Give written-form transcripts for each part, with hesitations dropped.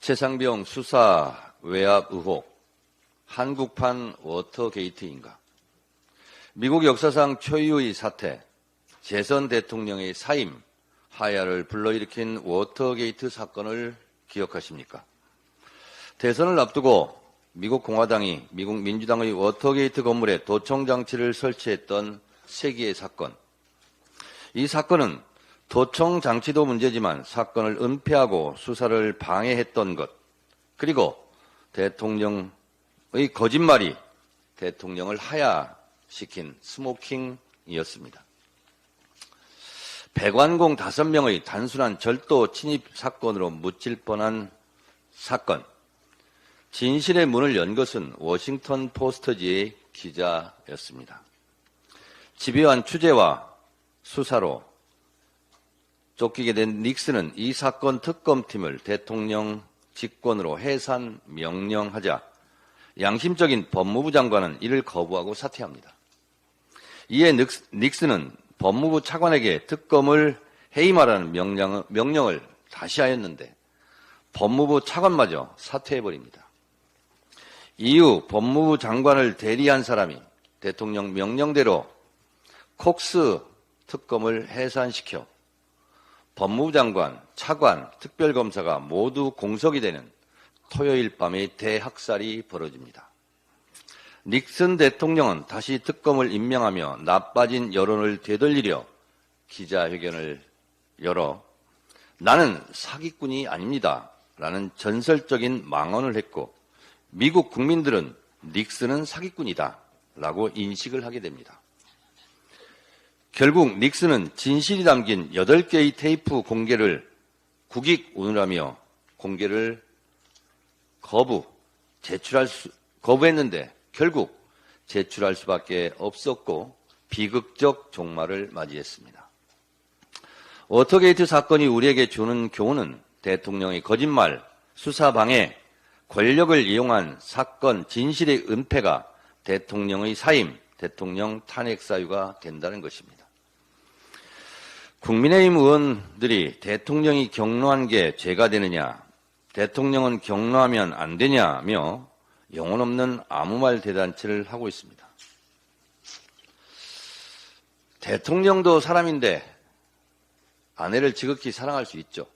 최상병 수사 외압 의혹, 한국판 워터게이트인가? 미국 역사상 초유의 사태, 재선 대통령의 사임, 하야를 불러일으킨 워터게이트 사건을 기억하십니까? 대선을 앞두고 미국 공화당이 미국 민주당의 워터게이트 건물에 도청 장치를 설치했던 세기의 사건. 이 사건은 도청 장치도 문제지만 사건을 은폐하고 수사를 방해했던 것, 그리고 대통령의 거짓말이 대통령을 하야시킨 스모킹이었습니다. 배관공 5명의 단순한 절도 침입 사건으로 묻힐 뻔한 사건. 진실의 문을 연 것은 워싱턴 포스트지의 기자였습니다. 집요한 취재와 수사로 쫓기게 된 닉슨은 이 사건 특검팀을 대통령 직권으로 해산 명령하자 양심적인 법무부 장관은 이를 거부하고 사퇴합니다. 이에 닉슨은 법무부 차관에게 특검을 해임하라는 명령을 다시 하였는데 법무부 차관마저 사퇴해버립니다. 이후 법무부 장관을 대리한 사람이 대통령 명령대로 콕스 특검을 해산시켜 법무부 장관, 차관, 특별검사가 모두 공석이 되는 토요일 밤의 대학살이 벌어집니다. 닉슨 대통령은 다시 특검을 임명하며 나빠진 여론을 되돌리려 기자회견을 열어 나는 사기꾼이 아닙니다 라는 전설적인 망언을 했고 미국 국민들은 닉슨은 사기꾼이다 라고 인식을 하게 됩니다. 결국 닉슨은 진실이 담긴 8개의 테이프 공개를 국익 운운하며 공개를 거부했는데 결국 제출할 수밖에 없었고 비극적 종말을 맞이했습니다. 워터게이트 사건이 우리에게 주는 교훈은 대통령의 거짓말, 수사방해, 권력을 이용한 사건 진실의 은폐가 대통령의 사임, 대통령 탄핵 사유가 된다는 것입니다. 국민의힘 의원들이 대통령이 경로한 게 죄가 되느냐, 대통령은 경로하면 안 되냐며 영혼 없는 아무 말 대잔치를 하고 있습니다. 대통령도 사람인데 아내를 지극히 사랑할 수 있죠.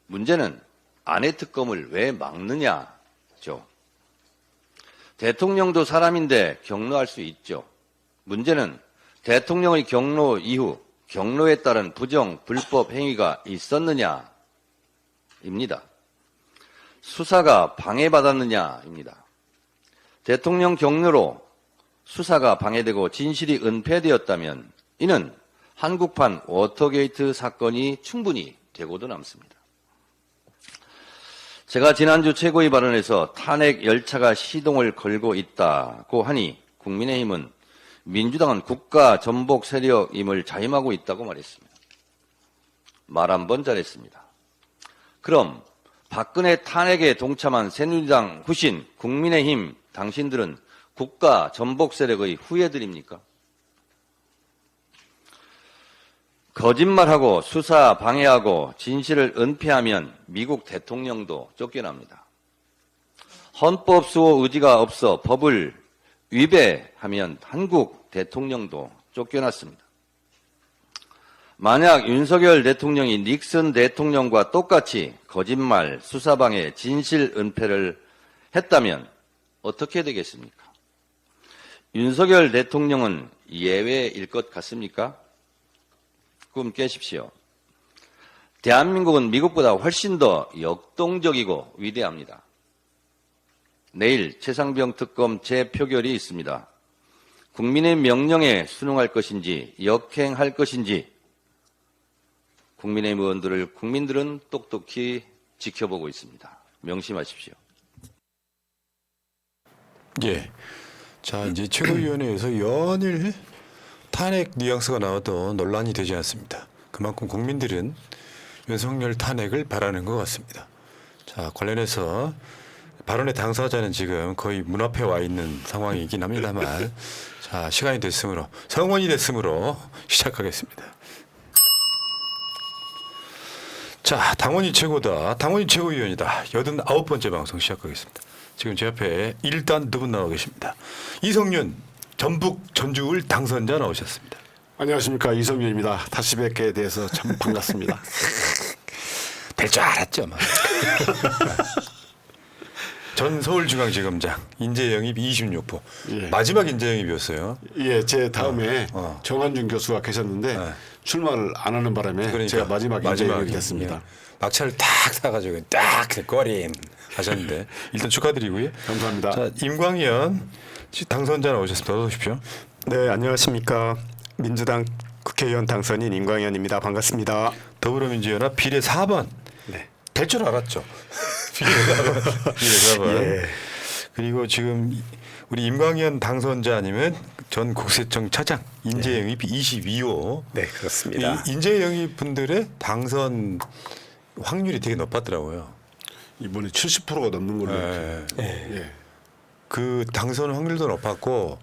문제는 아내 특검을 왜 막느냐죠. 대통령도 사람인데 경로할 수 있죠. 문제는 대통령의 경로 이후 경로에 따른 부정, 불법 행위가 있었느냐입니다. 수사가 방해받았느냐입니다. 대통령 경로로 수사가 방해되고 진실이 은폐되었다면 이는 한국판 워터게이트 사건이 충분히 되고도 남습니다. 제가 지난주 최고위 발언에서 탄핵 열차가 시동을 걸고 있다고 하니 국민의힘은 민주당은 국가 전복 세력임을 자임하고 있다고 말했습니다. 말 한 번 잘했습니다. 그럼 박근혜 탄핵에 동참한 새누리당 후신 국민의힘 당신들은 국가 전복 세력의 후예들입니까? 거짓말하고 수사 방해하고 진실을 은폐하면 미국 대통령도 쫓겨납니다. 헌법 수호 의지가 없어 법을 위배하면 한국 대통령도 쫓겨났습니다. 만약 윤석열 대통령이 닉슨 대통령과 똑같이 거짓말, 수사방해, 진실 은폐를 했다면 어떻게 되겠습니까? 윤석열 대통령은 예외일 것 같습니까? 꿈 깨십시오. 대한민국은 미국보다 훨씬 더 역동적이고 위대합니다. 내일 최상병 특검 재표결이 있습니다. 국민의 명령에 순응할 것인지 역행할 것인지 국민의 의원들을 국민들은 똑똑히 지켜보고 있습니다. 명심하십시오. 예. 자, 이제 최고위원회에서 연일 탄핵 뉘앙스가 나와도 논란이 되지 않습니다. 그만큼 국민들은 윤석열 탄핵을 바라는 것 같습니다. 자, 관련해서 발언의 당사자는 지금 거의 문 앞에 와 있는 상황이긴 합니다만 자, 시간이 됐으므로 성원이 됐으므로 시작하겠습니다. 자, 당원이 최고다. 당원이 최고위원이다. 89번째 방송 시작하겠습니다. 지금 제 앞에 일단 두 분 나와 계십니다. 이성윤 전북 전주을 당선자 나오셨습니다. 안녕하십니까, 이성윤입니다. 다시 뵙게 돼서 참 반갑습니다. 될 줄 알았죠, 막. 전 서울중앙지검장 인재영입 26호. 예. 마지막 인재영입이었어요. 예, 제 다음에 어. 정한준 교수가 계셨는데 네. 출마를 안 하는 바람에 제가 마지막 인재영입이 됐습니다. 막차를 딱 타가지고 딱 꼬림 하셨는데 일단 축하드리고요. 감사합니다. 자, 임광현 당선자 나오셨습니다. 어서 오십시오. 네, 안녕하십니까. 민주당 국회의원 당선인 임광현입니다. 반갑습니다. 더불어민주연합 비례 4번. 네. 될 줄 알았죠. 비례 4번. 비례 4번. 예. 그리고 지금 우리 임광현 당선자님은 전 국세청 차장 인재영입 22호. 네, 그렇습니다. 이 인재영입 분들의 당선 확률이 되게 높았더라고요. 이번에 70%가 넘는 걸로. 예. 예. 그 당선 확률도 높았고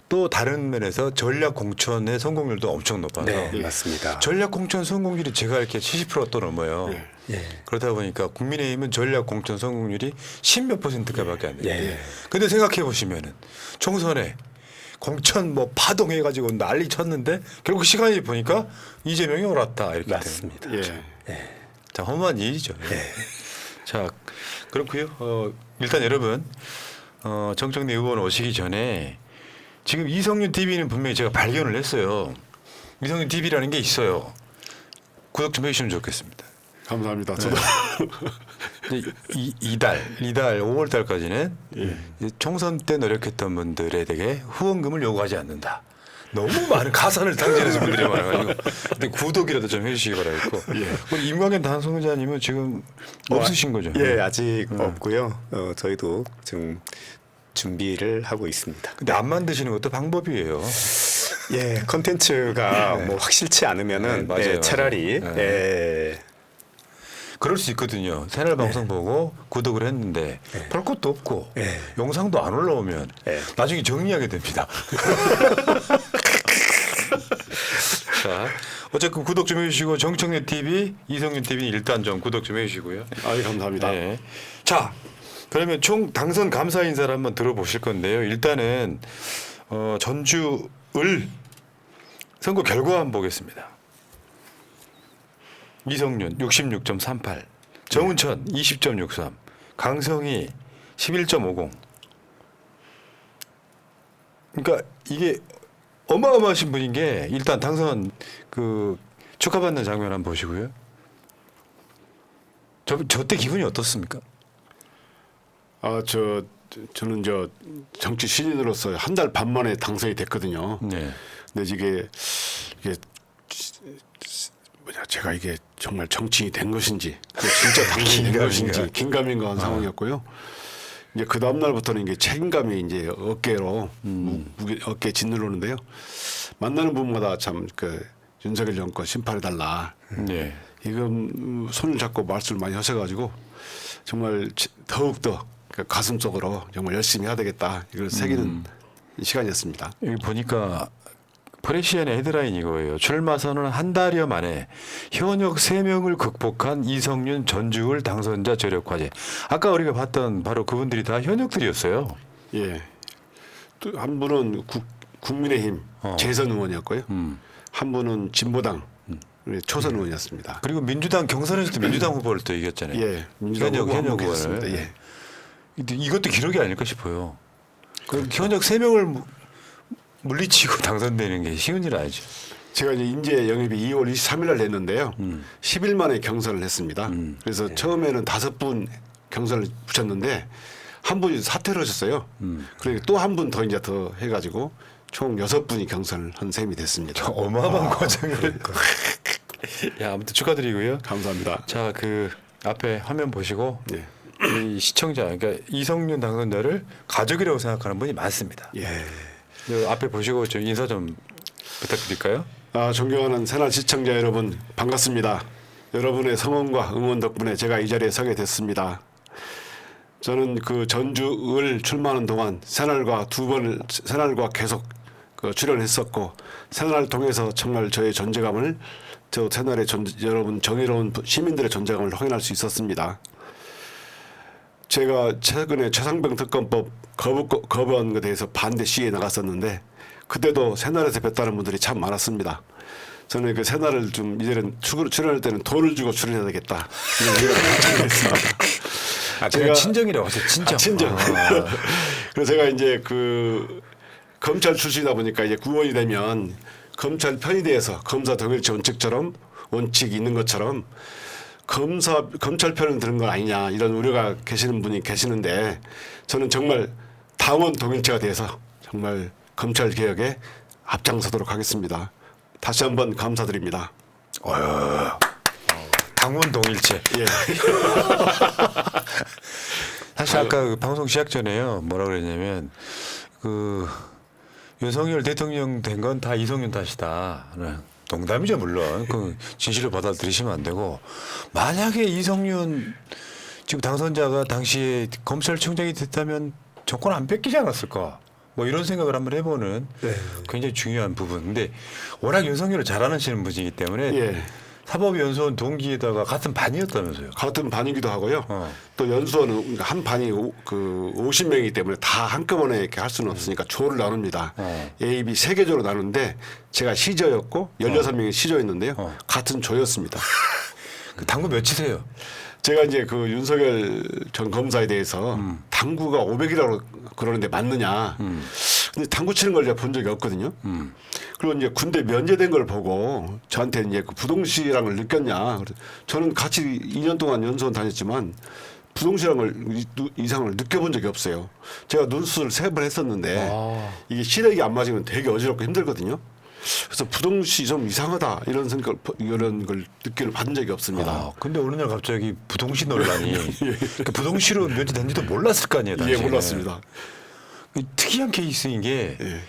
또 다른 면에서 전략 공천의 성공률도 엄청 높아서 네, 맞습니다. 전략 공천 성공률이 제가 이렇게 70%가 또 넘어요. 예. 예. 그러다 보니까 국민의힘은 전략 공천 성공률이 10몇 %까지밖에 안 돼요. 예. 근데 생각해 보시면은 총선에 공천 뭐 파동해 가지고 난리 쳤는데 결국 시간이 보니까 이재명이 옳았다 이렇게 맞습니다. 예. 자, 허무한 일이죠. 자, 그렇고요. 일단 여러분 정청래 의원 오시기 전에 지금 이성윤 TV는 분명히 제가 발견을 했어요. 이성윤 TV라는 게 있어요. 구독 좀 해주시면 좋겠습니다. 감사합니다. 저도 이제 이달 5월 달까지는 예. 총선 때 노력했던 분들에게 후원금을 요구하지 않는다. 너무 많은 가산을 탕진해서 분들이 많아가지고 근데 구독이라도 좀 해주시기 바라겠고 우리 임광현 당선자님은 지금 없으신 거죠? 예, 아직 없고요. 저희도 지금 준비를 하고 있습니다. 근데 안 만드시는 것도 방법이에요. 예, 컨텐츠가 뭐 확실치 않으면은 네, 맞아요, 예, 차라리 맞아요. 예. 그럴 수 있거든요. 새날 방송 보고 구독을 했는데 볼 것도 없고 영상도 안 올라오면 나중에 정리하게 됩니다. 자, 어쨌든 구독 좀 해주시고 정청래 TV, 이성윤 TV는 일단 좀 구독 좀 해주시고요. 아유, 감사합니다. 네. 자, 그러면 총 당선 감사 인사를 한번 들어보실 건데요. 일단은 전주을 선거 결과 한번 보겠습니다. 이성윤 66.38, 정운천 20.63, 강성희 11.50. 그러니까 이게 어마어마하신 분인 게 일단 당선 그 축하받는 장면 한번 보시고요. 저 때 기분이 어떻습니까? 저는 정치 신인으로서 한 달 반 만에 당선이 됐거든요. 네. 근데 이게 제가 이게 정말 정치인이 된 것인지 진짜 당선이 된 것인지 긴가민가한 상황이었고요. 이제 그 다음 날부터는 이게 책임감이 이제 어깨로 어깨에 짓누르는데요. 만나는 분마다 참 그 윤석열 정권 심판해 달라. 네. 이건 손을 잡고 말씀을 많이 하셔가지고 정말 더욱 더 가슴 속으로 정말 열심히 해야 되겠다 이걸 새기는 시간이었습니다. 여기 보니까 프레시안의 헤드라인 이거예요. 출마 선언 한 달여 만에 현역 3명을 극복한 이성윤 전주을 당선자 저력화제. 아까 우리가 봤던 바로 그분들이 다 현역들이었어요. 예. 또 한 분은 국민의힘 재선 의원이었고요. 한 분은 진보당 초선 의원이었습니다. 그리고 민주당 경선에서도 민주당 후보를 또 이겼잖아요. 예, 민주당 후보 현역 한번 의원을. 계셨습니다. 예. 근데 이것도 기록이 아닐까 싶어요. 그 현역 3명을 물리치고 당선되는 게 쉬운 일 아니죠. 제가 이제 인재 영입이 2월 23일 날 했는데요. 10일 만에 경선을 했습니다. 그래서 처음에는 5분 경선을 붙였는데 한 분이 사퇴를 하셨어요. 그리고 또 한 분 더 이제 더 해가지고 총 6분이 경선을 한 셈이 됐습니다. 어마어마한 과정을. 야, 아무튼 축하드리고요. 감사합니다. 자, 그 앞에 화면 보시고 예. 이 시청자, 그러니까 이성윤 당선자를 가족이라고 생각하는 분이 많습니다. 예. 이 앞에 보시고 좀 인사 좀 부탁드릴까요? 존경하는 새날 시청자 여러분 반갑습니다. 여러분의 성원과 응원 덕분에 제가 이 자리에 서게 됐습니다. 저는 그 전주을 출마하는 동안 새날과 새날과 계속 출연했었고 새날을 통해서 정말 저의 존재감을 저 새날에 여러분 정의로운 시민들의 존재감을 확인할 수 있었습니다. 제가 최근에 최상병 특검법 거부한 것에 대해서 반대 시위에 나갔었는데 그때도 새날에서 뵀다는 분들이 참 많았습니다. 저는 그 새날을 좀 이제는 출연할 때는 돈을 주고 출연해야 되겠다 이런 생각을 했습니다. 제가 친정이라고 하세요. 친정. 친정. 그래서 제가 이제 그 검찰 출신이다 보니까 이제 구원이 되면 검찰 편에 대해서 검사 동일체 원칙이 있는 것처럼 검찰 편을 드는 건 아니냐 이런 우려가 계시는 분이 계시는데 저는 정말 당원 동일체가 돼서 정말 검찰 개혁에 앞장서도록 하겠습니다. 다시 한번 감사드립니다. 당원 동일체. 예. 사실 아까 그 방송 시작 전에요. 뭐라 그랬냐면 그 윤석열 대통령 된 건 다 이성윤 탓이다. 농담이죠 물론. 그 진실을 받아들이시면 안 되고 만약에 이성윤 지금 당선자가 당시에 검찰총장이 됐다면 정권 안 뺏기지 않았을까? 뭐 이런 생각을 한번 해보는 굉장히 중요한 부분. 근데 워낙 윤석열을 잘 아시는 분이기 때문에 예. 사법연수원 동기에다가 같은 반이었다면서요. 같은 반이기도 하고요. 또 연수원은 한 반이 그 50명이기 때문에 다 한꺼번에 이렇게 할 수는 없으니까 조를 나눕니다. A, B 세 개 조로 나누는데 제가 시저였고 16명이 시저였는데요. 같은 조였습니다. 그 당구 몇이세요? 제가 이제 그 윤석열 전 검사에 대해서 당구가 500이라고 그러는데 맞느냐. 근데 당구 치는 걸 제가 본 적이 없거든요. 그리고 이제 군대 면제된 걸 보고 저한테 이제 그 부동실랑을 느꼈냐. 그래서 저는 같이 2년 동안 연수원 다녔지만 부동실랑을 이상을 느껴본 적이 없어요. 제가 눈수술 3번 했었는데 이게 시력이 안 맞으면 되게 어지럽고 힘들거든요. 그래서 부동시 좀 이상하다 이런 걸 느낌을 받은 적이 없습니다. 근데 어느 날 갑자기 부동시 논란이 그 부동시로 면제된지도 몰랐을 거 아니에요. 예, 당시에. 몰랐습니다. 특이한 케이스인 게 예.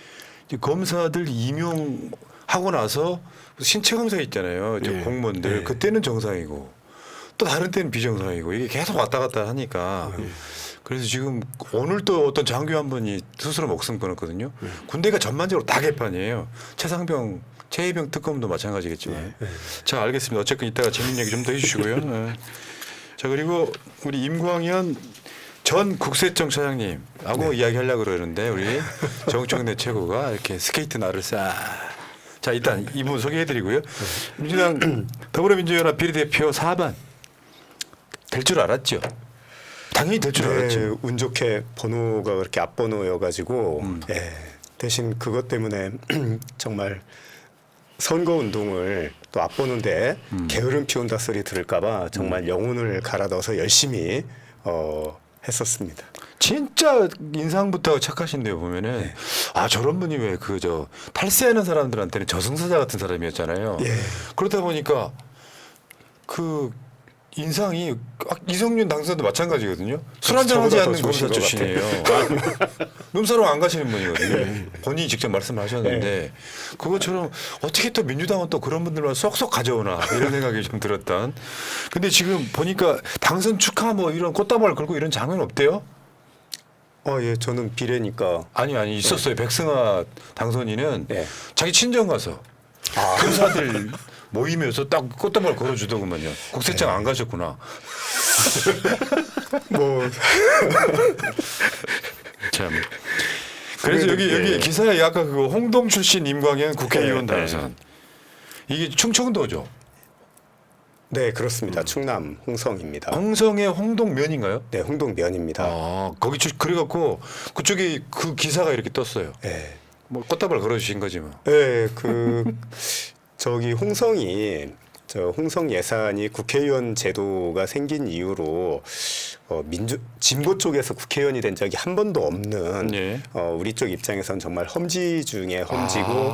이제 검사들 임용하고 나서 신체 검사 있잖아요. 저 예. 공무원들 예. 그때는 정상이고 또 다른 때는 비정상이고 이게 계속 왔다 갔다 하니까 그래서 지금 오늘 또 어떤 장교 한 분이 스스로 목숨 끊었거든요. 군대가 전반적으로 다 개판이에요. 최해병 특검도 마찬가지겠지만. 자, 알겠습니다. 어쨌든 이따가 재밌는 얘기 좀 더 해주시고요. 네. 자, 그리고 우리 임광현 전 국세청 차장님하고 이야기하려고 그러는데 우리 정청래 최고가 이렇게 스케이트 날을 싹. 자, 일단 이분 소개해드리고요. 민주당 더불어민주연합 비례대표 4반 될 줄 알았죠? 당연히 될 줄 알았죠. 운 좋게 번호가 그렇게 앞번호여가지고 대신 그것 때문에 정말 선거운동을 또 앞보는데 게으름 피운다 소리 들을까봐 정말 영혼을 갈아 넣어서 열심히 했었습니다. 진짜 인상부터 착하신데요 보면은 아 저런 분이 왜 그 저 탈세하는 사람들한테는 저승사자 같은 사람이었잖아요. 그러다 보니까 그 인상이 이성윤 당선도 마찬가지거든요. 술 한잔 하지 않는 검사 출신이에요. 눈사롱 안 가시는 분이거든요. 본인이 직접 말씀하셨는데 그것처럼 어떻게 또 민주당은 또 그런 분들만 쏙쏙 가져오나 이런 생각이 좀 들었던. 근데 지금 보니까 당선 축하 뭐 이런 꽃다발 걸고 이런 장면 없대요? 예, 저는 비례니까. 아니 있었어요. 백승아 당선인은 자기 친정 가서 검사들 모이면서 딱 꽃다발 걸어주더구만요. 국세청 안 가셨구나. 뭐 참. 그래서 여기 기사에 아까 그 홍동 출신 임광현 국회의원 당선. 이게 충청도죠. 네, 그렇습니다. 충남 홍성입니다. 홍성의 홍동면인가요? 네, 홍동면입니다. 아, 거기 그래갖고 그쪽에 그 기사가 이렇게 떴어요. 네. 뭐 꽃다발 걸어주신 거지 뭐. 네, 저기 홍성이 홍성 예산이 국회의원 제도가 생긴 이후로 진보 쪽에서 국회의원이 된 적이 한 번도 없는 우리 쪽 입장에선 정말 험지 중에 험지고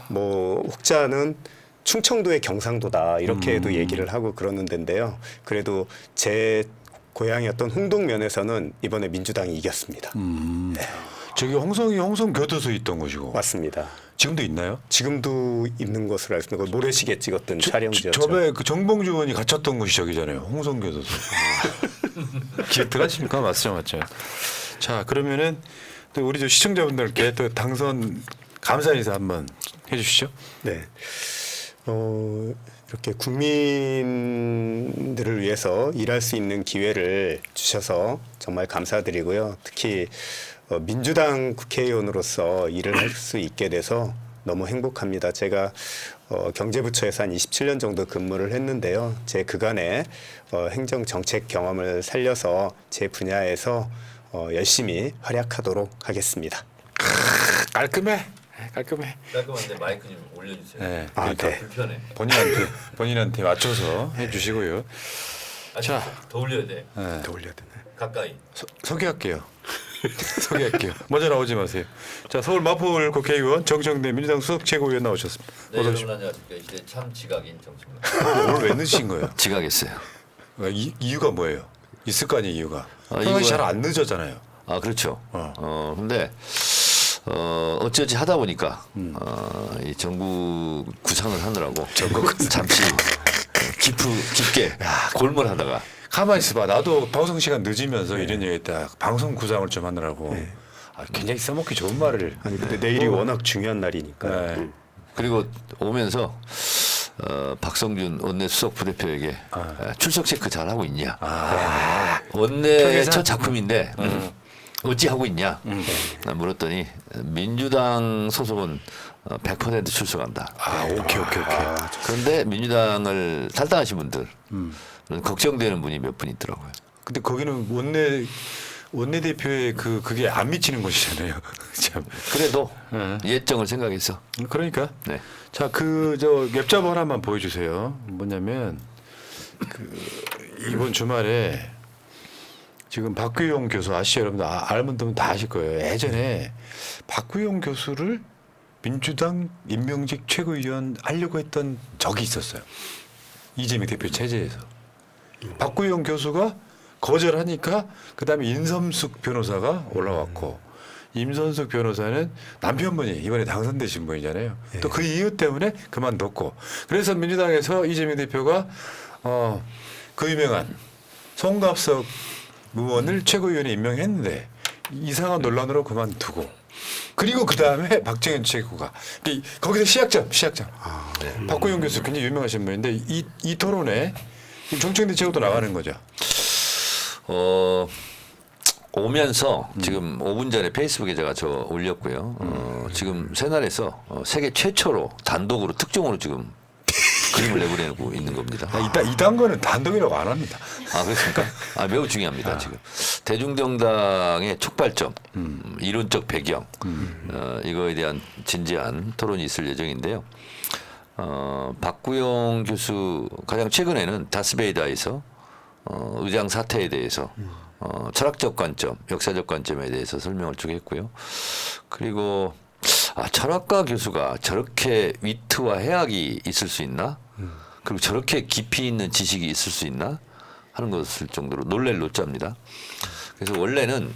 뭐 혹자는 충청도의 경상도다 이렇게도 얘기를 하고 그러는 데인데요. 그래도 제 고향이었던 홍동면에서는 이번에 민주당이 이겼습니다. 네. 저기 홍성이 홍성교도소 있던 곳이고. 맞습니다. 지금도 있나요? 지금도 있는 것으로 알고 있습니다. 모래시계 찍었던 촬영지였죠. 저번에 그 정봉주 의원이 갇혔던 곳이 저기잖아요. 홍성교도소. 기억 들어가십니까? 맞죠. 자, 그러면은 또 우리 저 시청자분들께 또 당선 감사 인사 한번 해주시죠. 네. 이렇게 국민들을 위해서 일할 수 있는 기회를 주셔서 정말 감사드리고요. 특히 민주당 국회의원으로서 일을 할 수 있게 돼서 너무 행복합니다. 제가 경제부처에서 한 27년 정도 근무를 했는데요. 제 그간의 행정정책 경험을 살려서 제 분야에서 열심히 활약하도록 하겠습니다. 깔끔해. 깔끔해. 깔끔한데 마이크 좀 올려주세요. 네. 그러니까 네. 불편해. 본인한테 맞춰서 해주시고요. 자, 더 올려야 돼. 네. 더 올려야 되네. 가까이. 소개할게요. 소개할게요. 먼저 나오지 마세요. 자, 서울 마포울 국회의원 정청래 민주당 수석 최고위원 나오셨습니다. 네, 어서 오십시오. 여러분 안녕하십니까. 이 시대 참 지각인 정치입니다. 오늘 왜 늦으신 거예요? 지각했어요. 이유가 뭐예요? 있을 거 아니에요, 이유가. 평소에 이유가- 잘 안 늦었잖아요. 아 그렇죠. 근데 어찌어찌 하다 보니까 이 정부 구상을 하느라고 잠시 깊게 골몰하다가 가만히 있어봐. 나도 방송 시간 늦으면서 이런 얘기 했다. 방송 구상을 좀 하느라고. 굉장히 써먹기 좋은 말을. 아니 근데 내일이 워낙 중요한 날이니까. 네. 그리고 오면서 박성준 원내 수석 부대표에게 출석 체크 잘 하고 있냐. 원내 표계산? 첫 작품인데 어찌 하고 있냐. 물었더니 민주당 소속은 100% 출석한다. 오케이. 그런데 민주당을 탈당하신 분들 걱정되는 분이 몇 분 있더라고요. 근데 거기는 원내대표의 그게 안 미치는 곳이잖아요. 참. 그래도 예정을 생각해서 그러니까. 네. 자, 저 웹잡 하나만 보여주세요. 뭐냐면 이번 주말에 지금 박규용 교수 아시죠, 여러분? 아는 분들은 다 아실 거예요. 예전에 박규용 교수를 민주당 임명직 최고위원 하려고 했던 적이 있었어요. 이재명 대표 체제에서. 박규용 교수가 거절하니까 그다음에 인섬숙 변호사가 올라왔고 임선숙 변호사는 남편분이 이번에 당선되신 분이잖아요. 또 그 이유 때문에 그만뒀고 그래서 민주당에서 이재명 대표가 그 유명한 송갑석 의원을 최고위원에 임명했는데 이상한 논란으로 그만두고 그리고 그 다음에 박정현 최고가 거기서 시작점. 박구영 교수 굉장히 유명하신 분인데 이 토론에 정청래 최고도 나가는 거죠. 오면서 지금 5분 전에 페이스북에 제가 올렸고요. 지금 새날에서 세계 최초로 단독으로 특종으로 지금 그림을 내보내고 있는 겁니다. 이딴 거는 단독이라고 안 합니다. 아 그렇습니까? 매우 중요합니다. 지금 대중정당의 촉발점, 이론적 배경 이거에 대한 진지한 토론이 있을 예정인데요. 박구용 교수 가장 최근에는 다스베이다에서 의장 사태에 대해서 철학적 관점, 역사적 관점에 대해서 설명을 쭉 했고요. 그리고 철학가 교수가 저렇게 위트와 해학이 있을 수 있나? 그리고 저렇게 깊이 있는 지식이 있을 수 있나? 하는 것을 정도로 놀랄 노자입니다. 그래서 원래는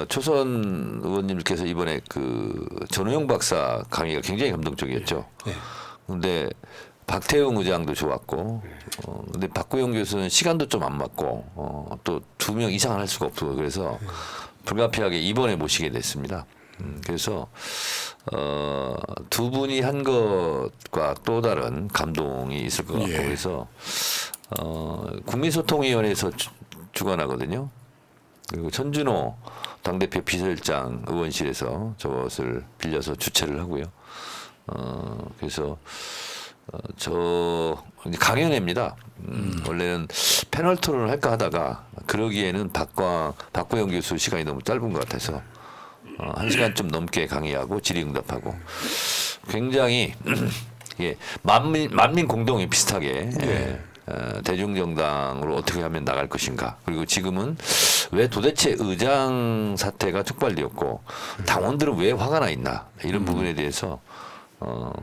초선 의원님께서 이번에 그 전우영 박사 강의가 굉장히 감동적이었죠. 그런데 박태웅 의장도 좋았고, 근데 박구영 교수는 시간도 좀 안 맞고, 또 2명 이상 할 수가 없고, 그래서 불가피하게 이번에 모시게 됐습니다. 그래서, 두 분이 한 것과 또 다른 감동이 있을 것 같고, 그래서, 국민소통위원회에서 주관하거든요. 그리고 천준호 당대표 비서실장 의원실에서 저것을 빌려서 주최를 하고요. 그래서, 강연회입니다. 원래는 패널 토론을 할까 하다가 그러기에는 박구영 교수 시간이 너무 짧은 것 같아서 1시간 좀 넘게 강의하고 질의응답하고 굉장히 만민 공동이 비슷하게 대중정당으로 어떻게 하면 나갈 것인가. 그리고 지금은 왜 도대체 의장 사태가 촉발되었고 당원들은 왜 화가 나 있나. 이런 부분에 대해서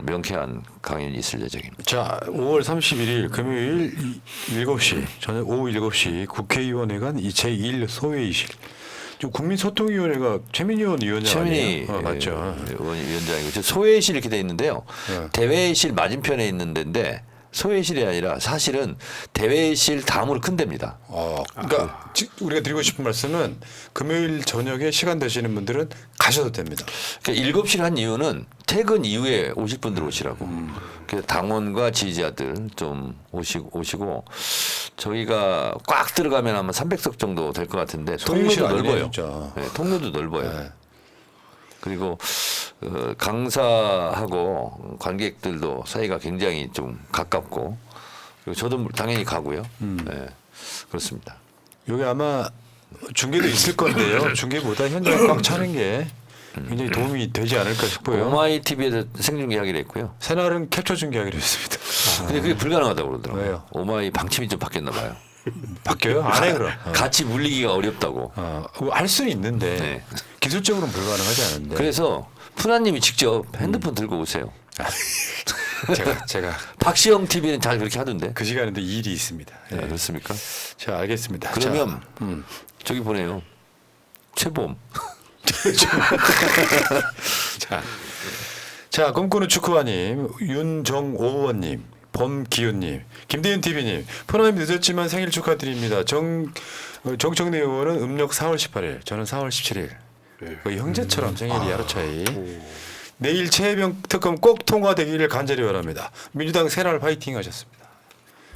명쾌한 강연이 있을 예정입니다. 자, 5월 31일 금요일 7시, 저녁 오후 7시 국회의원회관 제1 소회의실. 지금 국민소통위원회가 최민희 의원 위원장 최민희 아니에요? 맞죠. 위원장이고 소회의실 이렇게 돼 있는데요. 대회의실 맞은편에 있는 데인데 소회실이 아니라 사실은 대회실 다음으로 큰 데입니다. 그러니까 우리가 드리고 싶은 말씀은 금요일 저녁에 시간 되시는 분들은 가셔도 됩니다. 그러니까 7시를 한 이유는 퇴근 이후에 오실 분들 오시라고. 그래서 당원과 지지자들 좀 오시고 저희가 꽉 들어가면 아마 300석 정도 될 것 같은데 소회실 통로도 아니네요, 넓어요. 진짜. 네, 통로도 넓어요. 네. 그리고 강사하고 관객들도 사이가 굉장히 좀 가깝고 그리고 저도 당연히 가고요. 네, 그렇습니다. 여기 아마 중계도 있을 건데요. 중계보다 현장 꽉 차는 게 굉장히 도움이 되지 않을까 싶고요. 오마이 TV에서 생중계하기로 했고요. 새날은 캡처 중계하기로 했습니다. 근데 그게 불가능하다고 그러더라고요. 왜요? 오마이 방침이 좀 바뀌었나 봐요. 바뀌어요? 안 해 그럼. 같이 물리기가 어렵다고. 할 수는 있는데 네. 기술적으로는 불가능하지 않은데. 그래서 푸나님이 직접 핸드폰 들고 오세요. 제가 박시영 TV는 잘 그렇게 하던데. 그 시간인데 일이 있습니다. 네, 예. 그렇습니까? 자, 알겠습니다. 그러면 자, 저기 보내요. 최범. 자, 꿈꾸는 축구화님, 윤정오원님, 범기훈님, 김대윤 TV님, 프로님 늦었지만 생일 축하드립니다. 정청래 의원은 음력 4월 18일, 저는 4월 17일. 거의 형제처럼 생일이 하루 차이. 내일 최혜병 특검 꼭 통과되기를 간절히 바랍니다. 민주당 새날 화이팅 하셨습니다.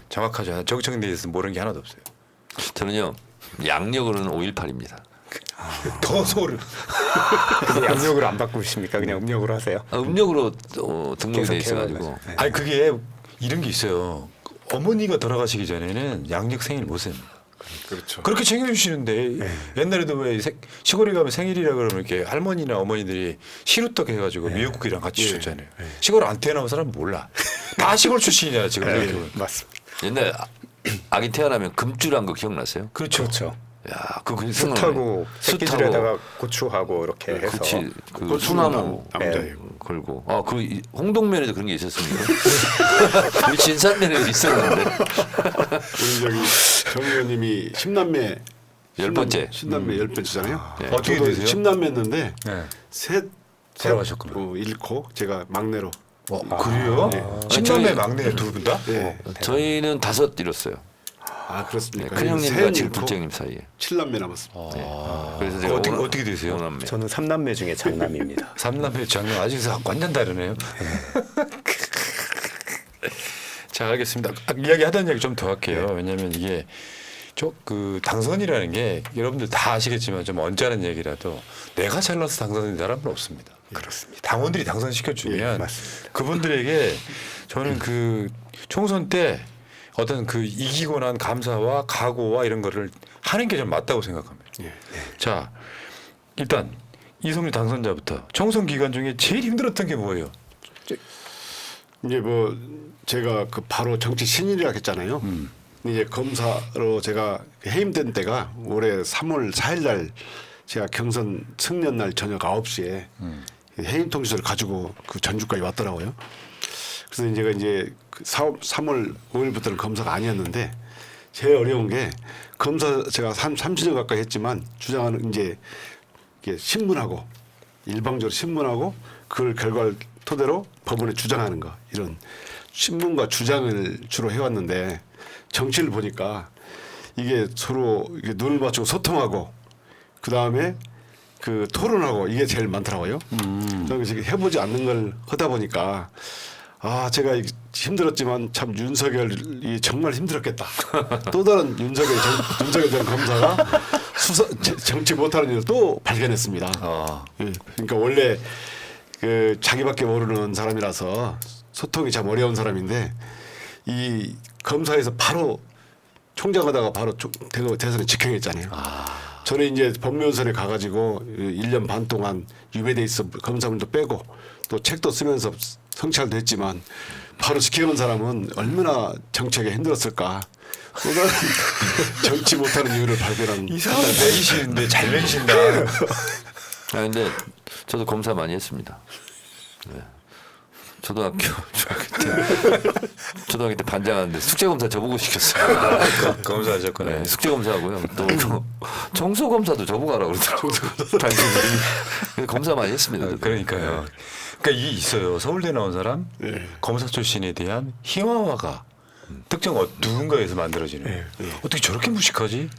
정확하죠. 정청래에 대해서 모르는 게 하나도 없어요. 저는요 양력으로는 5.18입니다. 더 소름. 근데 양력으로 안 바꾸십니까? 그냥 음력으로 하세요. 음력으로 등록이 돼 계속 있어가지고. 해와가지고. 아니 그게 이런 게 있어요. 어머니가 돌아가시기 전에는 양력 생일 못 셉니다. 그렇죠. 그렇게 챙겨주시는데 옛날에도 왜 시골에 가면 생일이라 그러면 이렇게 할머니나 어머니들이 시루떡 해가지고 미역국이랑 같이 주셨잖아요. 시골 안 태어나온 사람은 몰라. 다 시골 출신이야 지금. 이렇게 보면. 맞습니다. 옛날 아기 태어나면 금주란 거 기억나세요? 그렇죠. 그렇죠. 야, 그거 숯하고 새끼줄에다가 고추하고 이렇게 해서 그치, 그 고추 소나무 남자예요. 걸고. 아, 그 홍동면에도 그런 게 있었습니까? 우리 진산면에도 있었는데. 우리 저기 정 의원님이 10남매 열 번째. 10남매 10번째잖아요. 네. 어떻게 저도 되세요? 10남매였는데 네. 셋 돌아가셨구나. 잃고 제가 막내로. 그래요? 신남매 저희- 막내 두 분 다? 네. 저희는 5 잃었어요. 아 네, 그렇습니까? 큰 형님과 둘째 형님 사이에. 7남매 남았습니다. 그래서 제가 어떻게 되세요? 5남매. 저는 3남매 중에 장남입니다. 삼남매 장남 아직 완전 다르네요. 자, 알겠습니다. 이야기 하던 얘기 좀 더 할게요. 왜냐하면 이게 그 당선이라는 게 여러분들 다 아시겠지만 좀 언짢은 얘기라도 내가 잘나서 당선된 사람은 없습니다. 그렇습니다. 당원들이 당선시켜 주면 맞습니다. 그분들에게 저는 그 총선 때 어떤 그 이기고 난 감사와 각오와 이런 거를 하는 게 좀 맞다고 생각합니다. 자, 일단 이성률 당선자부터 총선 기간 중에 제일 힘들었던 게 뭐예요? 이제 뭐 제가 그 바로 정치 신인이라 했잖아요. 이제 검사로 제가 해임된 때가 올해 3월 4일 날 제가 경선 승련 날 저녁 9시에 해임 통지서를 가지고 그 전주까지 왔더라고요. 그래서 제가 이제 그 3월 5일부터는 검사가 아니었는데 제일 어려운 게 검사 제가 30년 가까이 했지만 주장하는 이제 이게 신문하고 일방적으로 신문하고 그 결과를 토대로 법원에 주장하는 거 이런 신문과 주장을 주로 해왔는데 정치를 보니까 이게 서로 이게 눈을 맞추고 소통하고 그 다음에 그 토론하고 이게 제일 많더라고요. 저는 지금 해보지 않는 걸 하다 보니까 아 제가 힘들었지만 참 윤석열이 정말 힘들었겠다. 또 다른 윤석열 전 검사가 정치 못하는 일을 또 발견했습니다. 예, 그러니까 원래 그 자기밖에 모르는 사람이라서 소통이 참 어려운 사람인데 이 검사에서 바로 총장하다가 바로 대선에 직행했잖아요. 저는 이제 법무연수원에 가가지고 1년 반 동안 유배돼 있어 검사분도 빼고 또 책도 쓰면서 성찰도 했지만 바로 직행한 사람은 얼마나 정치하기 힘들었을까. 또 다른 정치 못하는 이유를 발견한. 이 사람 매기시는데 잘 매기신다. 아 근데 저도 검사 많이 했습니다. 네. 초등학교 때 반장하는데 숙제 검사 저보고 시켰어요. 검사하셨구나. 네, 숙제 검사하고요. 또 청소 검사도 저보고 하라고 그러더라고요. 단순히 검사 많이 했습니다. 저도. 그러니까요. 그러니까 이게 있어요. 서울대 나온 사람 검사 출신에 대한 희화화가 특정 누군가에서 만들어지는. 어떻게 저렇게 무식하지?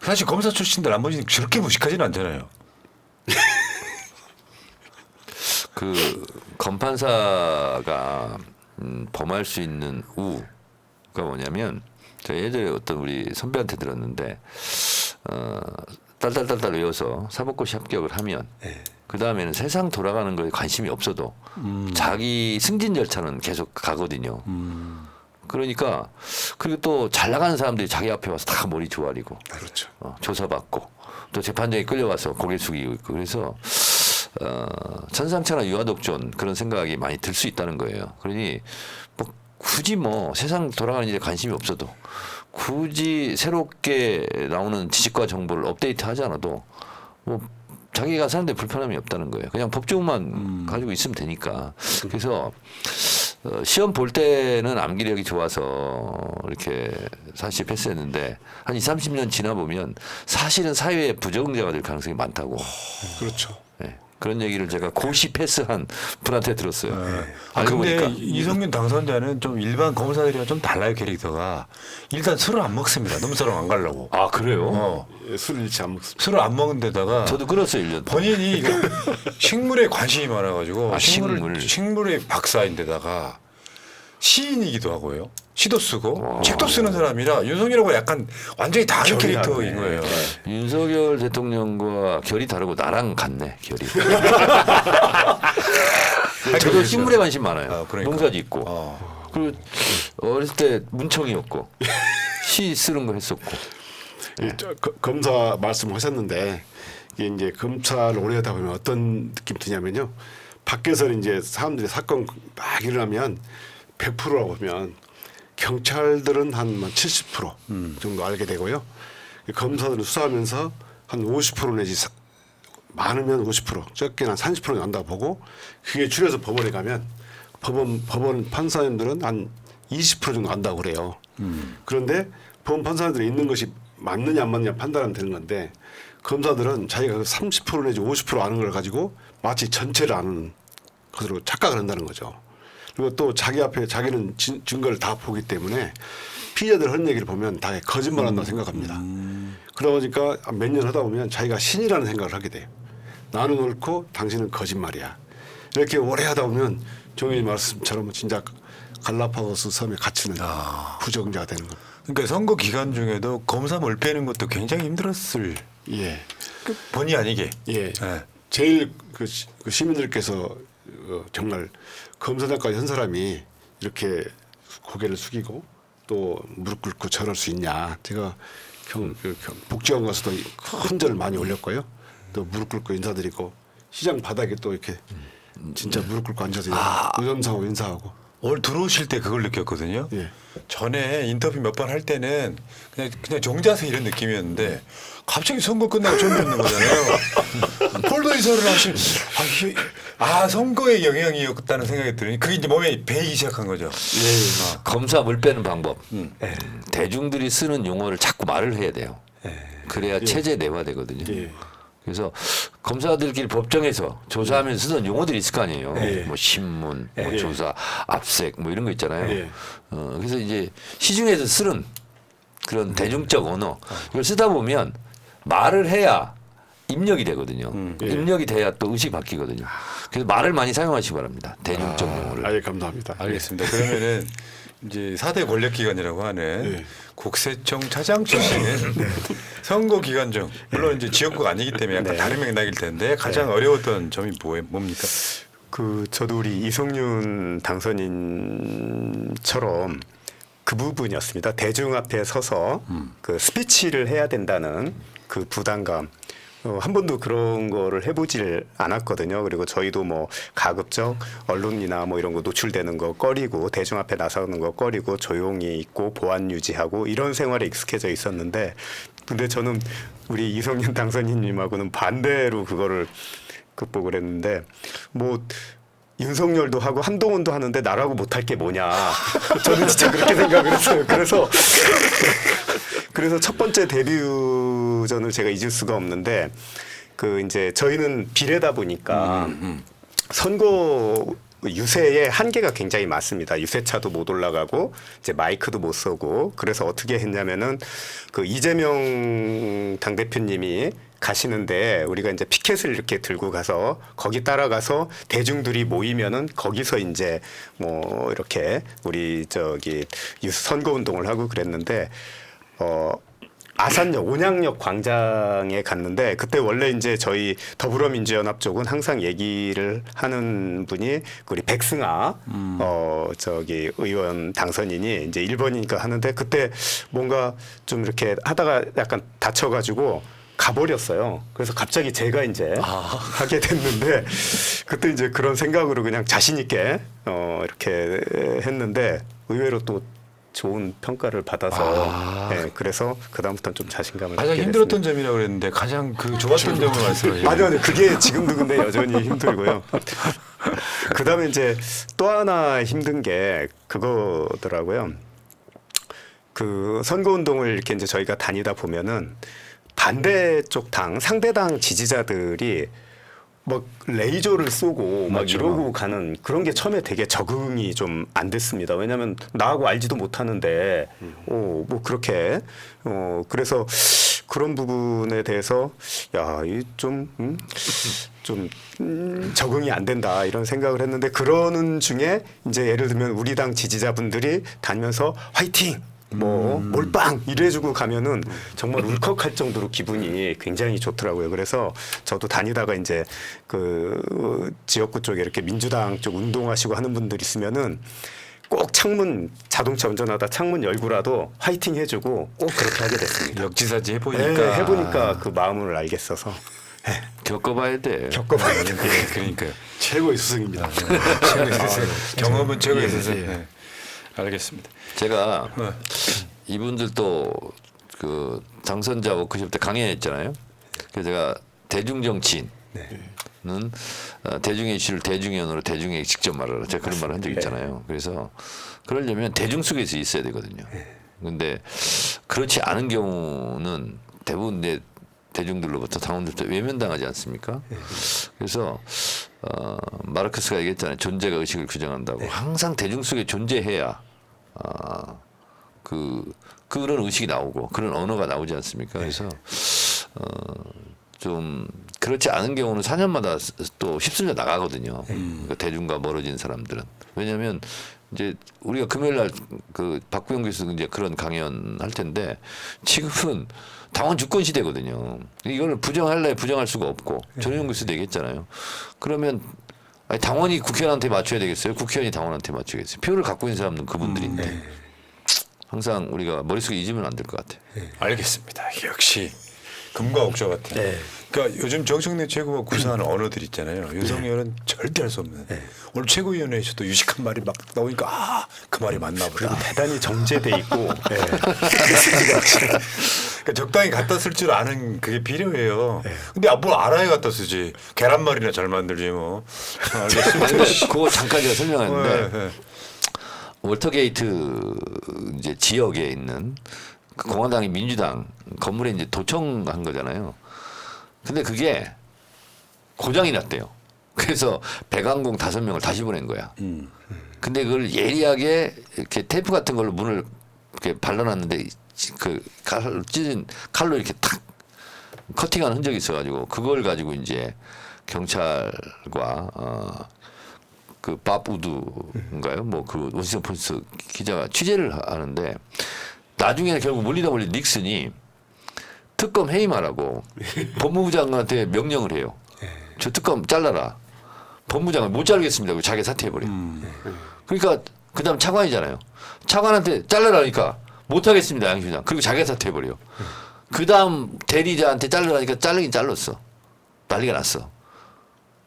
사실 검사 출신들 나머지는 저렇게 무식하지는 않잖아요. 그 검판사가 범할 수 있는 우가 뭐냐면 제가 예전에 어떤 우리 선배한테 들었는데 딸딸딸딸 외워서 사법고시 합격을 하면 그 다음에는 세상 돌아가는 거에 관심이 없어도 자기 승진 절차는 계속 가거든요. 그러니까 그리고 또 잘 나가는 사람들이 자기 앞에 와서 다 머리 조아리고 그렇죠. 조사받고 또 재판장에 끌려와서 고개 숙이고 있고 그래서 천상천하 유아독존 그런 생각이 많이 들 수 있다는 거예요. 그러니 뭐 굳이 뭐 세상 돌아가는 일에 관심이 없어도 굳이 새롭게 나오는 지식과 정보를 업데이트하지 않아도 뭐 자기가 사는데 불편함이 없다는 거예요. 그냥 법조만 가지고 있으면 되니까. 그래서 시험 볼 때는 암기력이 좋아서 이렇게 사실 패스했는데 한 20, 30년 지나 보면 사실은 사회에 부적응자가 될 가능성이 많다고. 그렇죠. 네. 그런 얘기를 제가 고시 패스한 분한테 들었어요. 알고 근데 보니까 이성균 당선자는 좀 일반 검사들이랑 좀 달라요 캐릭터가. 일단 술을 안 먹습니다. 너무 사람 안 가려고. 아 그래요? 예, 술을 일치 안 먹습니다. 술을 안 먹는 데다가 저도 끊었어요 1년. 본인이 식물에 관심이 많아가지고 아, 식물. 식물의 박사인데다가 시인이기도 하고요. 시도 쓰고 책도 쓰는 사람이라 윤석열하고 약간 완전히 다른 결이 캐릭터인 다르네. 거예요. 윤석열 대통령과 결이 다르고 나랑 같네 결이. 저도 식물에 관심 많아요. 아, 그러니까. 농사 짓고 그리고 어렸을 때 문청이었고 시 쓰는 거 했었고. 예, 검사 말씀하셨는데 이게 이제 검사를 오래 하다 보면 어떤 느낌 드냐면요. 밖에서 이제 사람들이 사건 막 일어나면 100%라고 보면 경찰들은 한 70% 정도 알게 되고요. 검사들은 수사하면서 한 50% 내지 많으면 50% 적게는 한 30% 난다고 보고 그게 줄여서 법원에 가면 법원 판사님들은 한 20% 정도 안다고 그래요. 그런데 법원 판사님들이 있는 것이 맞느냐 안 맞느냐 판단하면 되는 건데 검사들은 자기가 30% 내지 50% 아는 걸 가지고 마치 전체를 아는 것으로 착각을 한다는 거죠. 그리고 또 자기 앞에 자기는 증거를 다 보기 때문에 피의자들 하는 얘기를 보면 다 거짓말한다고 생각합니다. 그러다 보니까 몇 년 하다 보면 자기가 신이라는 생각을 하게 돼요. 나는 옳고 당신은 거짓말이야. 이렇게 오래 하다 보면 종일 말씀처럼 진짜 갈라파고스 섬에 갇히는 부정자가 되는 겁니다. 그러니까 선거 기간 중에도 검사 몰 빼는 것도 굉장히 힘들었을 예. 본의 아니게. 예. 예. 제일 그 시민들께서 정말 검사장까지 한 사람이 이렇게 고개를 숙이고 또 무릎 꿇고 절할 수 있냐. 제가 복지원 가서도 큰 절을 많이 올렸고요. 또 무릎 꿇고 인사드리고 시장 바닥에 또 이렇게 진짜 무릎 꿇고 앉아서 의전상하고 인사하고. 올 들어오실 때 그걸 느꼈거든요. 예. 전에 인터뷰 몇 번 할 때는 그냥 종자세 이런 느낌이었는데 갑자기 선거 끝나고 처음 듣는 거잖아요. 폴더 인사를 하신 선거의 영향이었다는 생각이 들으니 그게 이제 몸에 배이기 시작한 거죠. 검사 물 빼는 방법. 대중들이 쓰는 용어를 자꾸 말을 해야 돼요. 그래야 체제 내화되거든요. 예. 그래서 검사들끼리 법정에서 조사하면서 쓰던 용어들이 있을 거 아니에요. 뭐 신문, 뭐 조사, 압색 뭐 이런 거 있잖아요. 예. 그래서 이제 시중에서 쓰는 그런 대중적 언어 이걸 쓰다 보면 말을 해야 입력이 되거든요. 입력이 돼야 또 의식이 바뀌거든요. 그래서 말을 많이 사용하시기 바랍니다. 대중적 용어를. 아예 감사합니다. 알겠습니다. 그러면은 이제 4대 권력기관이라고 하는 국세청 차장 출신은 선거 기간 중 물론 이제 지역구가 아니기 때문에 약간 다른 맥락일 텐데 가장 어려웠던 점이 뭡니까? 저도 우리 이성윤 당선인처럼 그 부분이었습니다. 대중 앞에 서서 그 스피치를 해야 된다는 그 부담감. 한 번도 그런 거를 해보질 않았거든요. 그리고 저희도 뭐 가급적 언론이나 뭐 이런 거 노출되는 거 꺼리고 대중 앞에 나서는 거 꺼리고 조용히 있고 보안 유지하고 이런 생활에 익숙해져 있었는데 근데 저는 우리 이성윤 당선인님하고는 반대로 그거를 극복을 했는데 뭐 윤석열도 하고 한동훈도 하는데 나라고 못할 게 뭐냐. 저는 진짜 그렇게 생각을 했어요. 그래서 첫 번째 데뷔전을 제가 잊을 수가 없는데 그 이제 저희는 비례다 보니까 선거 유세의 한계가 굉장히 많습니다. 유세차도 못 올라가고 이제 마이크도 못 쏘고 그래서 어떻게 했냐면은 그 이재명 당대표님이 가시는데 우리가 이제 피켓을 이렇게 들고 가서 거기 따라가서 대중들이 모이면은 거기서 이제 뭐 이렇게 우리 저기 선거 운동을 하고 그랬는데 아산역 온양역 광장에 갔는데 그때 원래 이제 저희 더불어민주연합 쪽은 항상 얘기를 하는 분이 우리 백승아 저기 의원 당선인이 이제 1번이니까 하는데 그때 뭔가 좀 이렇게 하다가 약간 다쳐가지고 가버렸어요. 그래서 갑자기 제가 이제 하게 됐는데 그때 이제 그런 생각으로 그냥 자신 있게 이렇게 했는데 의외로 또 좋은 평가를 받아서 네, 그래서 그 다음부터는 좀 자신감을 가장 갖게 힘들었던 됐습니다. 점이라고 그랬는데 가장 그 좋았던 점을 말씀하시죠. 아니요, 그게 지금도 근데 여전히 힘들고요. 그 다음에 이제 또 하나 힘든 게 그거더라고요. 그 선거운동을 이렇게 이제 저희가 다니다 보면은 반대쪽 당, 상대당 지지자들이 막 레이저를 쏘고 막 맞죠. 이러고 가는 그런 게 처음에 되게 적응이 좀 안 됐습니다. 왜냐하면 나하고 알지도 못하는데 뭐 그렇게 그래서 그런 부분에 대해서 야, 좀 적응이 안 된다 이런 생각을 했는데 그러는 중에 이제 예를 들면 우리 당 지지자분들이 다니면서 화이팅! 뭐 몰빵 이래주고 가면은 정말 울컥할 정도로 기분이 굉장히 좋더라고요. 그래서 저도 다니다가 이제 그 지역구 쪽에 이렇게 민주당 쪽 운동하시고 하는 분들 있으면은 꼭 창문 자동차 운전하다 창문 열고라도 화이팅 해주고 꼭 그렇게 하게 됐습니다. 역지사지 해보니까. 네, 해보니까 그 마음을 알겠어서 겪어봐야 돼. 겪어봐야 돼. 그러니까요. 최고의 스승입니다. 최고의 스승. 경험은 최고의 예, 스승. 예. 네. 알겠습니다. 제가 네. 이분들도 그 당선자 워크숍 때 강연했잖아요. 그래서 제가 대중정치인은 대중의 이슈를 대중연으로 대중에게 직접 말하라. 제가 그런 말을 한 적 있잖아요. 그래서 그러려면 대중 속에서 있어야 되거든요. 근데 그렇지 않은 경우는 대부분 이제 대중들로부터 당원들부터 외면당하지 않습니까? 그래서 마르크스가 얘기했잖아요. 존재가 의식을 규정한다고. 항상 대중 속에 존재해야 그런 의식이 나오고 그런 언어가 나오지 않습니까? 그래서 좀 그렇지 않은 경우는 4년마다 또 휩쓸려 나가거든요. 그 대중과 멀어진 사람들은. 왜냐하면 이제 우리가 금요일 날 그 박구영 교수 이제 그런 강연 할 텐데 지금은 당원 주권 시대거든요. 이걸 부정할래 부정할 수가 없고 전용 교수도 얘기했잖아요. 그러면 아니 당원이 국회의원한테 맞춰야 되겠어요? 국회의원이 당원한테 맞추겠어요? 표를 갖고 있는 사람은 그분들인데 항상 우리가 머릿속에 잊으면 안 될 것 같아요. 알겠습니다. 역시 금과 옥조 같은. 그러니까 요즘 정청래 최고가 구사하는 언어들 있잖아요. 윤석열은 절대 할 수 없는. 오늘 최고위원회에서도 유식한 말이 막 나오니까 그 말이 맞나 보다. 그리고 대단히 정제돼 있고 그러니까 적당히 갖다 쓸 줄 아는 그게 필요해요. 근데 뭘 알아야 갖다 쓰지. 계란말이나 잘 만들지 뭐. 알겠습니다. 근데 그거 잠깐 제가 설명하는데 네. 월터게이트 이제 지역에 있는 그 공화당이 민주당 건물에 이제 도청한 거잖아요. 근데 그게 고장이 났대요. 그래서 배관공 5명을 다시 보낸 거야. 근데 그걸 예리하게 이렇게 테이프 같은 걸로 문을 이렇게 발라놨는데 그 칼로 찢은 칼로 이렇게 탁 커팅한 흔적이 있어가지고 그걸 가지고 이제 경찰과 그 밥 우드인가요? 뭐 그 워싱턴 포스트 기자가 취재를 하는데 나중에는 결국 몰리다 몰리 닉슨이 특검 해임하라고 법무부 장관한테 명령을 해요. 저 특검 잘라라. 법무부 장관 못 자르겠습니다. 고 자기 사퇴해버려. 그러니까 그다음 차관이잖아요. 차관한테 잘라라니까 못하겠습니다. 양심장. 그리고 자기가 사퇴해버려. 그다음 대리자한테 잘라라니까 자르긴 잘랐어. 난리가 났어.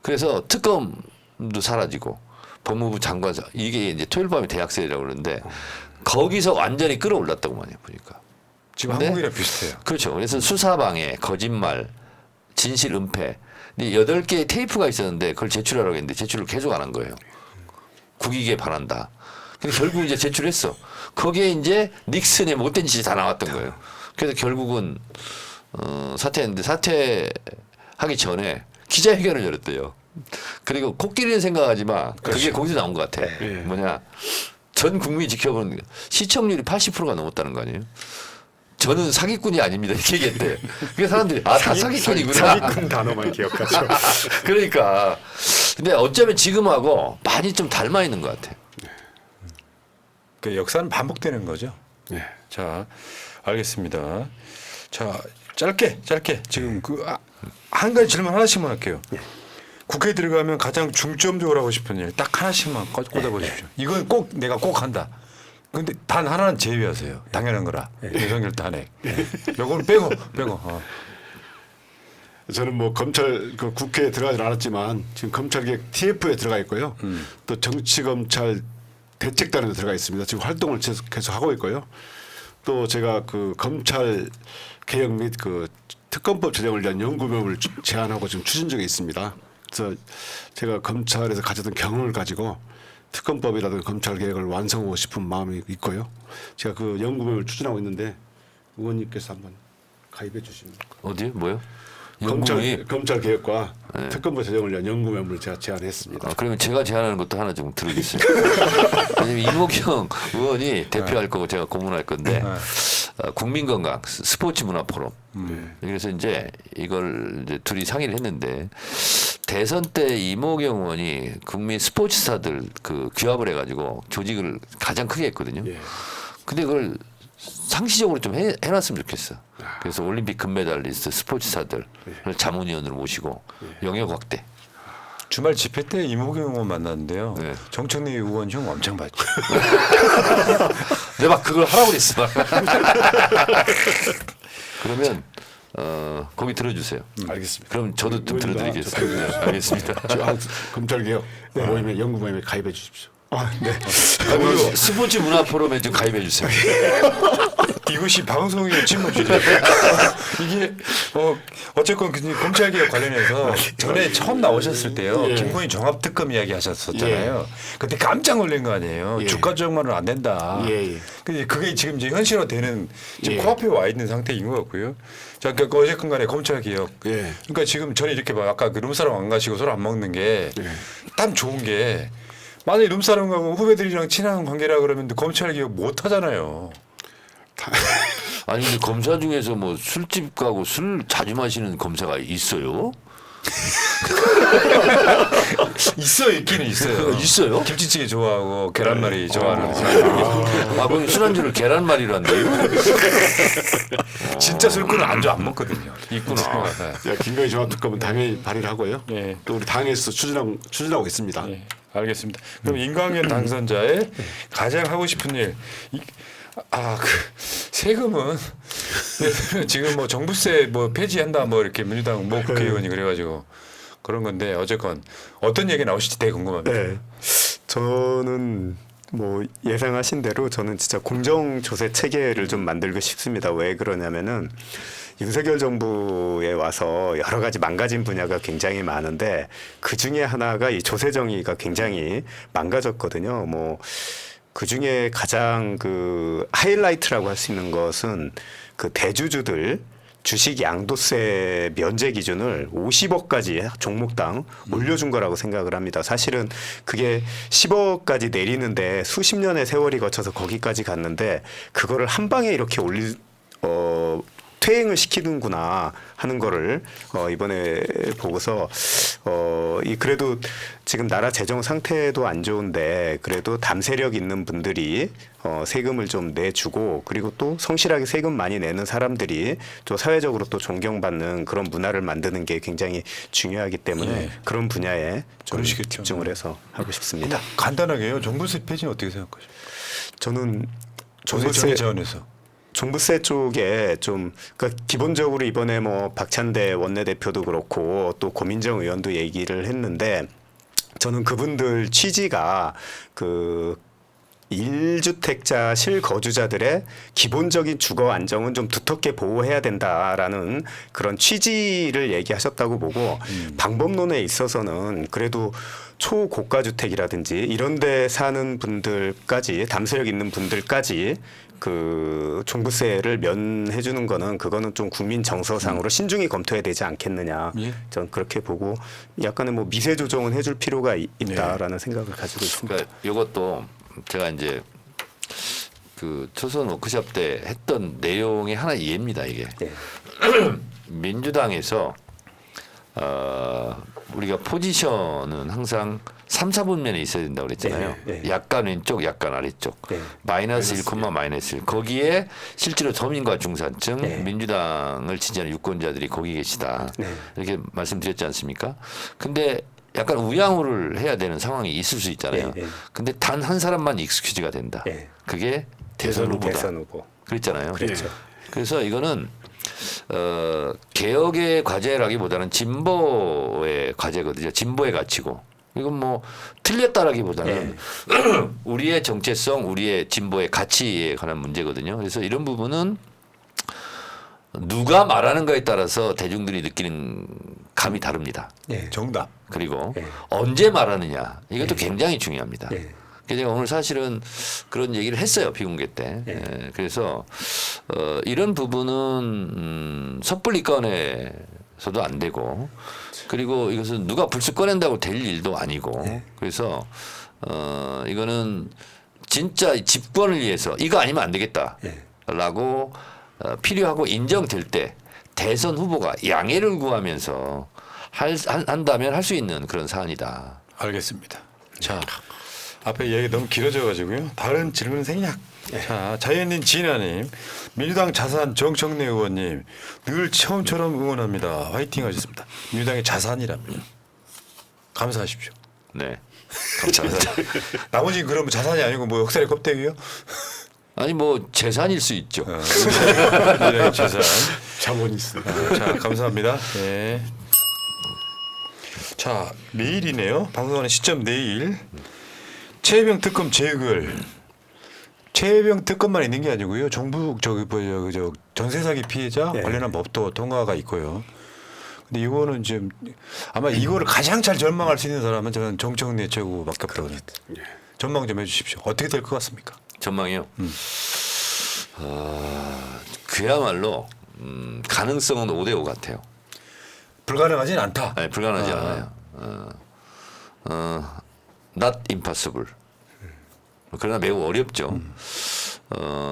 그래서 특검도 사라지고 법무부 장관 이게 이제 토요일 밤에 대학생이라고 그러는데 거기서 완전히 끌어올랐다고 많이 보니까. 지금 근데 한국이랑 비슷해요. 그렇죠. 그래서 수사방해, 거짓말, 진실 은폐. 8개의 테이프가 있었는데 그걸 제출하라고 했는데 제출을 계속 안 한 거예요. 국익에 반한다. 근데 결국 이제 제출했어. 거기에 이제 닉슨의 못된 짓이 다 나왔던 거예요. 그래서 결국은 사퇴했는데 사퇴하기 전에 기자회견을 열었대요. 그리고 코끼리는 생각하지 마. 그게 거기서 나온 것 같아. 예. 뭐냐. 전 국민이 지켜보는 시청률이 80%가 넘었다는 거 아니에요? 저는 사기꾼이 아닙니다. 이렇게 얘기했대. 그게 사람들이 다 사기꾼이구나. 사기꾼 단어만 기억하죠. 그러니까. 근데 어쩌면 지금하고 많이 좀 닮아 있는 것 같아. 그 역사는 반복되는 거죠. 네. 자, 알겠습니다. 자, 짧게 지금 한 가지 질문 하나씩만 할게요. 국회에 들어가면 가장 중점적으로 하고 싶은 일 딱 하나씩만 꽂아보십시오. 이건 꼭 내가 꼭 한다. 근데 단 하나는 제외하세요. 당연한 거라. 윤석열 탄핵. 요거는 빼고. 저는 뭐 검찰 그 국회에 들어가지 않았지만 지금 검찰개혁 TF에 들어가 있고요. 또 정치검찰 대책단에도 들어가 있습니다. 지금 활동을 계속 하고 있고요. 또 제가 그 검찰 개혁 및 그 특검법 제정을 위한 연구명을 제안하고 지금 추진 중에 있습니다. 그래서 제가 검찰에서 가졌던 경험을 가지고 특검법이라든가 검찰 개혁을 완성하고 싶은 마음이 있고요. 제가 그 연구명을 추진하고 있는데 의원님께서 한번 가입해 주시면. 어디? 뭐요? 연구위? 검찰 개혁과 특검법 제정을 위한 연구명을 제가 제안했습니다. 그러면 제가 제안하는 것도 하나 좀 들어주세요. 왜냐면 이목영 의원이 대표할 거고 제가 고문할 건데 국민건강 스포츠 문화 포럼. 그래서 이제 이걸 이제 둘이 상의를 했는데 대선 때 이목영 의원이 국민 스포츠사들 그 규합을 해가지고 조직을 가장 크게 했거든요. 근데 그걸 상시적으로 좀 해놨으면 좋겠어. 그래서 올림픽 금메달리스트 스포츠사들 자문위원으로 모시고 영역 확대. 주말 집회 때 이모경 의원 만났는데요. 네. 정청래 의원 형 엄청 봤죠. 내가 막 그걸 하라고 그랬어. 그러면 거기 들어주세요. 알겠습니다. 그럼 저도 좀 들어드리겠습니다. 네, 알겠습니다. 검찰 개혁 모임에 연구 모임에 가입해 주십시오. 그리고 스포츠 문화 포럼에 좀 가입해 주세요. 이것이 방송의 침묵이죠. 이게 어쨌건 검찰개혁 관련해서 전에 처음 나오셨을 때요. 김건희 종합특검 이야기 하셨었잖아요. 그때 깜짝 놀란 거 아니에요. 주가 조정만은 안 된다. 근데 그게 지금 이제 현실화되는 지금 코앞에 와 있는 상태인 것 같고요. 자, 그러니까 어쨌건 간에 검찰개혁. 그러니까 지금 저는 이렇게 막 아까 그 룸사롱 안 가시고 서로 안 먹는 게 딱 좋은 게 만약에 룸사롱하고 후배들이랑 친한 관계라 그러면 검찰개혁 못 하잖아요. 아니 근데 검사 중에서 뭐 술집 가고 술 자주 마시는 검사가 있어요? 있기는 있어요. 있어요? 김치찌개 좋아하고 계란말이 좋아하는 아 그럼 술안주를 계란말이란데요? 진짜 술꾼은 안주 안 먹거든요. 있구나. 김건희 종합특검은 당연히 발의를 하고요. 또 우리 당에서 추진하고 있습니다. 알겠습니다. 그럼 인광현 당선자의 가장 하고 싶은 일. 그 세금은 지금 뭐 정부세 뭐 폐지한다 뭐 이렇게 민주당 뭐 국회의원이 그래가지고 그런 건데 어쨌건 어떤 얘기 나오실지 되게 궁금합니다. 네. 저는 뭐 예상하신 대로 저는 진짜 공정 조세 체계를 좀 만들고 싶습니다. 왜 그러냐면은 윤석열 정부에 와서 여러 가지 망가진 분야가 굉장히 많은데 그 중에 하나가 이 조세 정의가 굉장히 망가졌거든요. 뭐 그 중에 가장 그 하이라이트라고 할 수 있는 것은 그 대주주들 주식 양도세 면제 기준을 50억까지 종목당 올려준 거라고 생각을 합니다. 사실은 그게 10억까지 내리는데 수십 년의 세월이 거쳐서 거기까지 갔는데 그거를 한 방에 이렇게 퇴행을 시키는구나 하는 거를 이번에 보고서 이 그래도 지금 나라 재정 상태도 안 좋은데 그래도 담세력 있는 분들이 세금을 좀 내주고 그리고 또 성실하게 세금 많이 내는 사람들이 또 사회적으로 또 존경받는 그런 문화를 만드는 게 굉장히 중요하기 때문에 그런 분야에 좀 그러시겠죠. 집중을 해서 하고 싶습니다. 간단하게요. 종부세 폐지는 어떻게 생각하십니까? 저는 조세 차원에서. 종부세 쪽에 좀 그러니까 기본적으로 이번에 뭐 박찬대 원내대표도 그렇고 또 고민정 의원도 얘기를 했는데 저는 그분들 취지가 그 1주택자 실거주자들의 기본적인 주거 안정은 좀 두텁게 보호해야 된다라는 그런 취지를 얘기하셨다고 보고 방법론에 있어서는 그래도 초고가 주택이라든지 이런 데 사는 분들까지 담세력 있는 분들까지 그 종부세를 면해 주는 거는 그거는 좀 국민 정서상으로 신중히 검토해야 되지 않겠느냐. 예. 전 그렇게 보고 약간의 뭐 미세 조정은 해줄 필요가 있다라는 생각을 가지고 있습니다. 그러니까 이것도 제가 이제 그 초선 워크숍 때 했던 내용의 하나 이해입니다. 이게 네. 민주당에서 우리가 포지션은 항상 3, 4분면에 있어야 된다고 그랬잖아요. 네, 네. 약간 왼쪽, 약간 아래쪽. 네. 마이너스 1, 마이너스 1. 거기에 실제로 저민과 중산층, 네. 민주당을 지지하는 유권자들이 거기 계시다. 네. 이렇게 말씀드렸지 않습니까? 근데 약간 우양우를 해야 되는 상황이 있을 수 있잖아요. 네, 네. 근데 단 한 사람만 익스큐즈가 된다. 네. 그게 대선 후보다. 대선 후보. 그랬잖아요. 그렇죠. 그래서 이거는 개혁의 과제라기보다는 진보의 과제거든요. 진보의 가치고. 이건 뭐 틀렸다라기보다는 우리의 정체성, 우리의 진보의 가치에 관한 문제거든요. 그래서 이런 부분은 누가 말하는 거에 따라서 대중들이 느끼는 감이 다릅니다. 네. 정답. 그리고 네. 언제 말하느냐 이것도 굉장히 중요합니다. 네. 그래서 제가 오늘 사실은 그런 얘기를 했어요 비공개 때. 네. 예, 그래서 이런 부분은 섣불리 꺼내서도 안 되고 그리고 이것은 누가 불쑥 꺼낸다고 될 일도 아니고 네. 그래서 이거는 진짜 집권을 위해서 이거 아니면 안 되겠다라고 필요하고 인정될 때 대선 후보가 양해를 구하면서 한다면 할 수 있는 그런 사안이다. 알겠습니다. 자, 앞에 얘기 너무 길어져가지고요. 다른 질문 생략. 자, 자연인 진아님, 민주당 자산 정청래 의원님 늘 처음처럼 응원합니다. 화이팅 하셨습니다. 민주당의 자산이랍니다. 감사하십시오. 네. 감사합니다. 나머지 그러면 자산이 아니고 뭐 흑살의 껍데기요? 아니 뭐 재산일 수 있죠. 민주당의 자산. 자본이 있어. 자, 감사합니다. 네. 자, 내일이네요. 방송하는 시점 내일. 최혜병 특검 재결. 최혜병 특검만 있는 게 아니고요. 정부 전세 사기 피해자 네. 관련한 법도 통과가 있고요. 근데 이거는 지금 아마 이거를 가장 잘 전망할 수 있는 사람은 저는 정청래 최고밖에 없거든요. 전망 좀 해주십시오. 어떻게 될 것 같습니까? 전망이요. 그야말로 가능성은 5대5 같아요. 불가능하진 않다. 아니, 불가능하지 않아요. not impossible. 그러나 매우 어렵죠.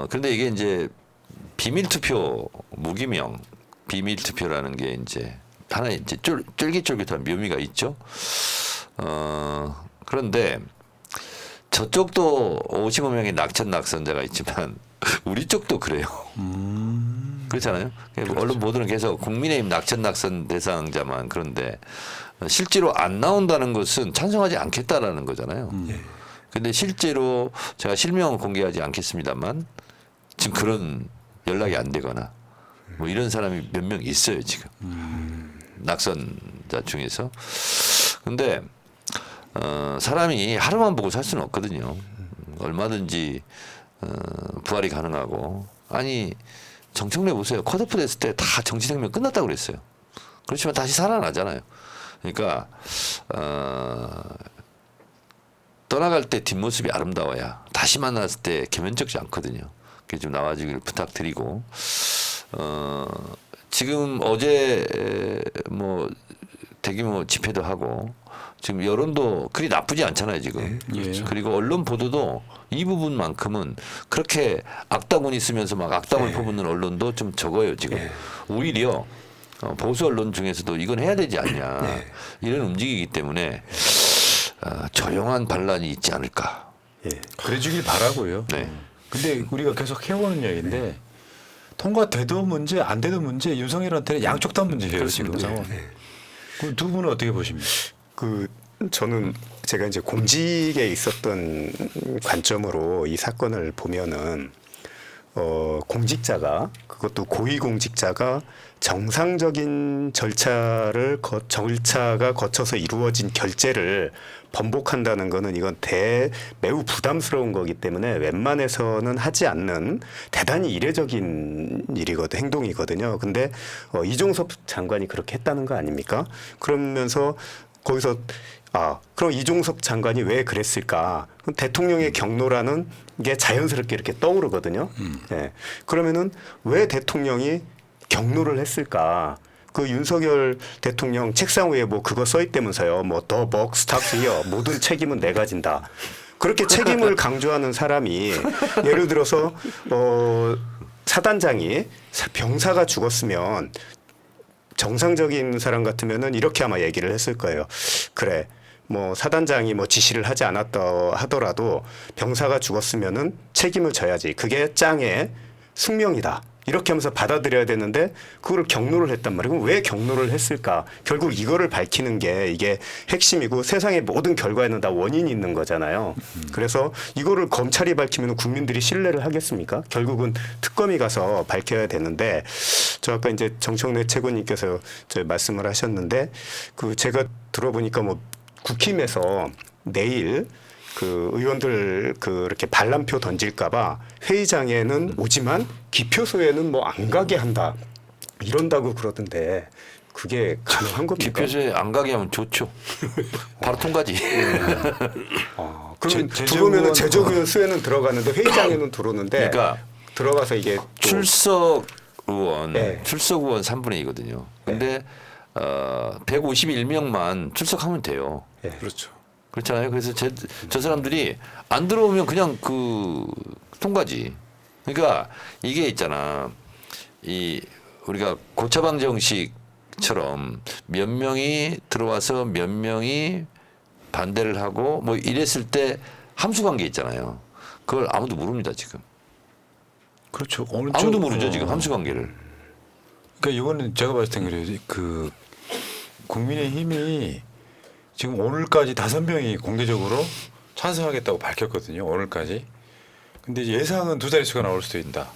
그런데 이게 이제 비밀 투표 무기명 비밀 투표라는 게 이제 하나 이제 쫄깃쫄깃한 묘미가 있죠. 그런데 저쪽도 55명의 낙천낙선자가 있지만 우리 쪽도 그래요. 그렇잖아요. 언론 보도는 계속 국민의힘 낙천낙선 대상자만 그런데 실제로 안 나온다는 것은 찬성하지 않겠다라는 거잖아요. 근데 실제로 제가 실명은 공개하지 않겠습니다만 지금 그런 연락이 안 되거나 뭐 이런 사람이 몇 명 있어요 지금 낙선자 중에서. 근데 사람이 하루만 보고 살 수는 없거든요. 얼마든지 부활이 가능하고 아니 정청래 보세요. 컷오프 됐을 때 다 정치 생명 끝났다고 그랬어요. 그렇지만 다시 살아나잖아요. 그러니까 떠나갈 때 뒷모습이 아름다워야 다시 만났을 때 개면적지 않거든요. 그래서 좀 나와주기를 부탁드리고 지금 어제 뭐 대규모 집회도 하고 지금 여론도 그리 나쁘지 않잖아요 지금. 예. 그리고 언론 보도도 이 부분만큼은 그렇게 악담운이 쓰면서 막 악담을 퍼붓는 언론도 좀 적어요 지금. 오히려 보수 언론 중에서도 이건 해야 되지 않냐 이런 움직이기 때문에 조용한 반란이 있지 않을까. 그래주길 바라고요. 네. 근데 우리가 계속 해오는 얘기인데 통과돼도 문제 안 돼도 문제 윤석열한테는 양쪽 다 문제예요 지금 상황. 그럼 두 분은 어떻게 보십니까? 저는 제가 이제 공직에 있었던 관점으로 이 사건을 보면은 공직자가 그것도 고위공직자가 정상적인 절차가 거쳐서 이루어진 결제를 번복한다는 거는 이건 매우 부담스러운 거기 때문에 웬만해서는 하지 않는 대단히 이례적인 행동이거든요. 근데 이종섭 장관이 그렇게 했다는 거 아닙니까? 그러면서 거기서 그럼 이종섭 장관이 왜 그랬을까? 대통령의 경로라는 게 자연스럽게 이렇게 떠오르거든요. 예. 그러면은 왜 대통령이 경로를 했을까? 그 윤석열 대통령 책상 위에 뭐 그거 써 있다면서요. 뭐 the buck stops here. 모든 책임은 내가 진다. 그렇게 책임을 강조하는 사람이 예를 들어서 사단장이 병사가 죽었으면 정상적인 사람 같으면은 이렇게 아마 얘기를 했을 거예요. 그래. 뭐 사단장이 뭐 지시를 하지 않았다 하더라도 병사가 죽었으면은 책임을 져야지. 그게 짱의 숙명이다. 이렇게 하면서 받아들여야 되는데 그거를 경로를 했단 말이에요. 그럼 왜 경로를 했을까? 결국 이거를 밝히는 게 이게 핵심이고 세상의 모든 결과에는 다 원인이 있는 거잖아요. 그래서 이거를 검찰이 밝히면 국민들이 신뢰를 하겠습니까? 결국은 특검이 가서 밝혀야 되는데 저 아까 이제 정청래 최고님께서 말씀을 하셨는데 그 제가 들어보니까 뭐 국힘에서 내일 그 의원들 그렇게 반란표 던질까봐 회의장에는 오지만 기표소에는 뭐 안 가게 한다 이런다고 그러던데 그게 가능한 겁니까? 기표소에 안 가게 하면 좋죠. 바로 통과지. 그럼 들어오면은 제적의원 수에는 들어가는데 회의장에는 들어오는데 그러니까 들어가서 이게 출석 의원 네. 3분의 2거든요. 근데 151명만 출석하면 돼요. 그렇죠. 그렇잖아요. 그래서 저 사람들이 안 들어오면 그냥 그 통과지. 그러니까 이게 있잖아. 우리가 고차방 정식처럼 몇 명이 들어와서 몇 명이 반대를 하고 뭐 이랬을 때 함수 관계 있잖아요. 그걸 아무도 모릅니다 지금. 그렇죠. 아무도 모르죠 지금 함수 관계를. 그러니까 이거는 제가 봤을 땐 그래요. 그 국민의힘이 지금 오늘까지 5명이 공개적으로 찬성하겠다고 밝혔거든요. 오늘까지. 근데 예상은 2자릿수가 나올 수도 있다.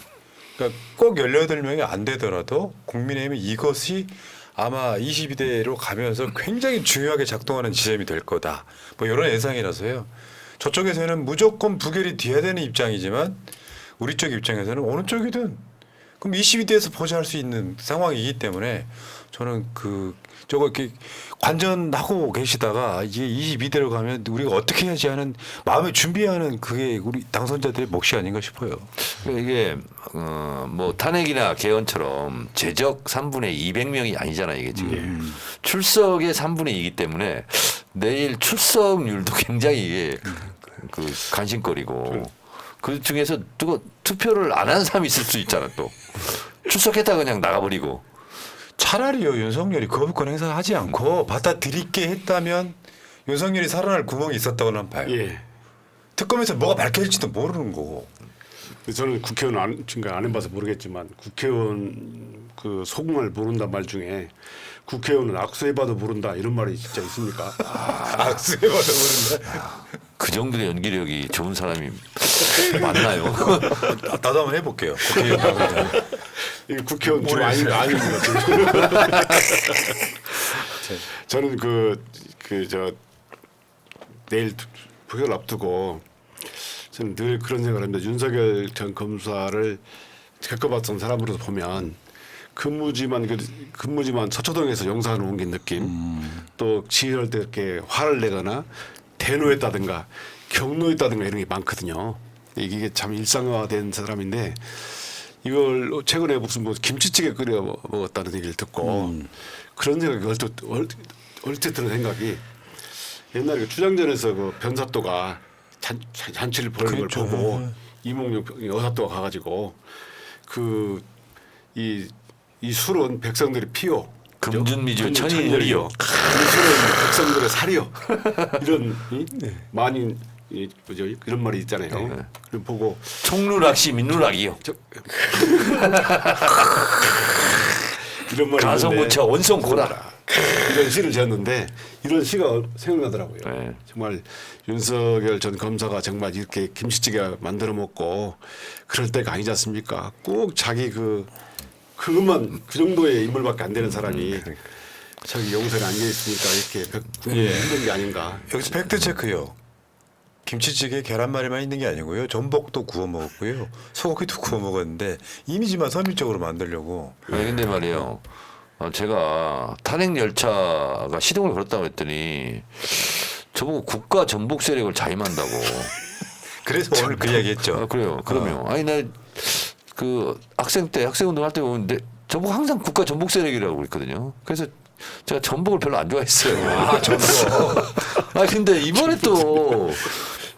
그러니까 꼭 18명이 안 되더라도 국민의힘이 이것이 아마 22대로 가면서 굉장히 중요하게 작동하는 지점이 될 거다. 뭐 이런 예상이라서요. 저쪽에서는 무조건 부결이 돼야 되는 입장이지만 우리 쪽 입장에서는 어느 쪽이든 그럼 22대에서 보장할 수 있는 상황이기 때문에 저는 저거 이렇게 관전하고 계시다가 이게 22대로 가면 우리가 어떻게 해야지 하는 마음에 준비하는 그게 우리 당선자들의 몫이 아닌가 싶어요. 이게 뭐 탄핵이나 개헌처럼 제적 3분의 200명이 아니잖아요 이게 지금 출석의 3분의 2이기 때문에 내일 출석률도 굉장히 이게 그 관심거리고 그 중에서 투표를 안 하는 사람이 있을 수 있잖아 또 출석했다 그냥 나가버리고. 차라리요 윤석열이 거부권 행사하지 않고 받아들일게 했다면 윤석열이 살아날 구멍이 있었다고 난 봐요. 예. 특검에서 뭐가 밝혀질지도 모르는 거고. 저는 국회의원 지금까지 안 해봐서 모르겠지만 국회의원 그 소금을 모른다 말 중에 국회의원은 악수해봐도 모른다 이런 말이 진짜 있습니까? 악수해봐도 모른다. 그 정도의 연기력이 좋은 사람이 맞나요? 나도 한번 해볼게요. 국회의원. 이 국회의원 좀 아닙니다. 저는 내일 표결 앞두고 저는 늘 그런 생각을 합니다. 윤석열 전 검사를 겪어봤던 사람으로서 보면 근무지만 서초동에서 영상을 옮긴 느낌, 또 지휘할 때 이렇게 화를 내거나 대노했다든가 경노했다든가 이런 게 많거든요. 이게 참 일상화된 사람인데 이걸 최근에 무슨 뭐 김치찌개 끓여 먹었다는 얘기를 듣고 그런 생각이 얼핏 드는 생각이 옛날에 그 주장전에서 그 변사또가 잔치를 벌이는 걸 그렇죠. 보고 이몽룡 여사또가 가가지고 이 술은 백성들의 피요. 금준미주 천인물이요. 이 술은 백성들의 살이요. 이런 많이 뭐죠? 이런 말이 있잖아요. 그걸 보고 총루락시 민루락이요. 이런 말이 가성고차 원성고라. 이런 시를 지었는데 이런 시가 생각나더라고요. 네. 정말 윤석열 전 검사가 정말 이렇게 김치찌개 만들어 먹고 그럴 때가 아니지 않습니까? 꼭 자기 그것만 그 정도의 인물밖에 안 되는 사람이 저기 용선에 앉아 있으니까 이렇게 힘든 게 아닌가. 여기서 팩트 체크요. 김치찌개 계란말이만 있는 게 아니고요. 전복도 구워 먹었고요. 소고기도 구워 먹었는데 이미지만 서민적으로 만들려고. 네, 근데 말이에요. 제가 탄핵 열차가 시동을 걸었다고 했더니 저보고 국가 전복 세력을 자임한다고. 그래서 오늘 그 이야기했죠. 그래요. 그럼요. 아니 나 그 학생 때 학생운동 할 때 보는데 저보고 항상 국가 전복 세력이라고 그랬거든요. 그래서 제가 전복을 별로 안 좋아했어요. 아, 전복. 아 근데 이번에 또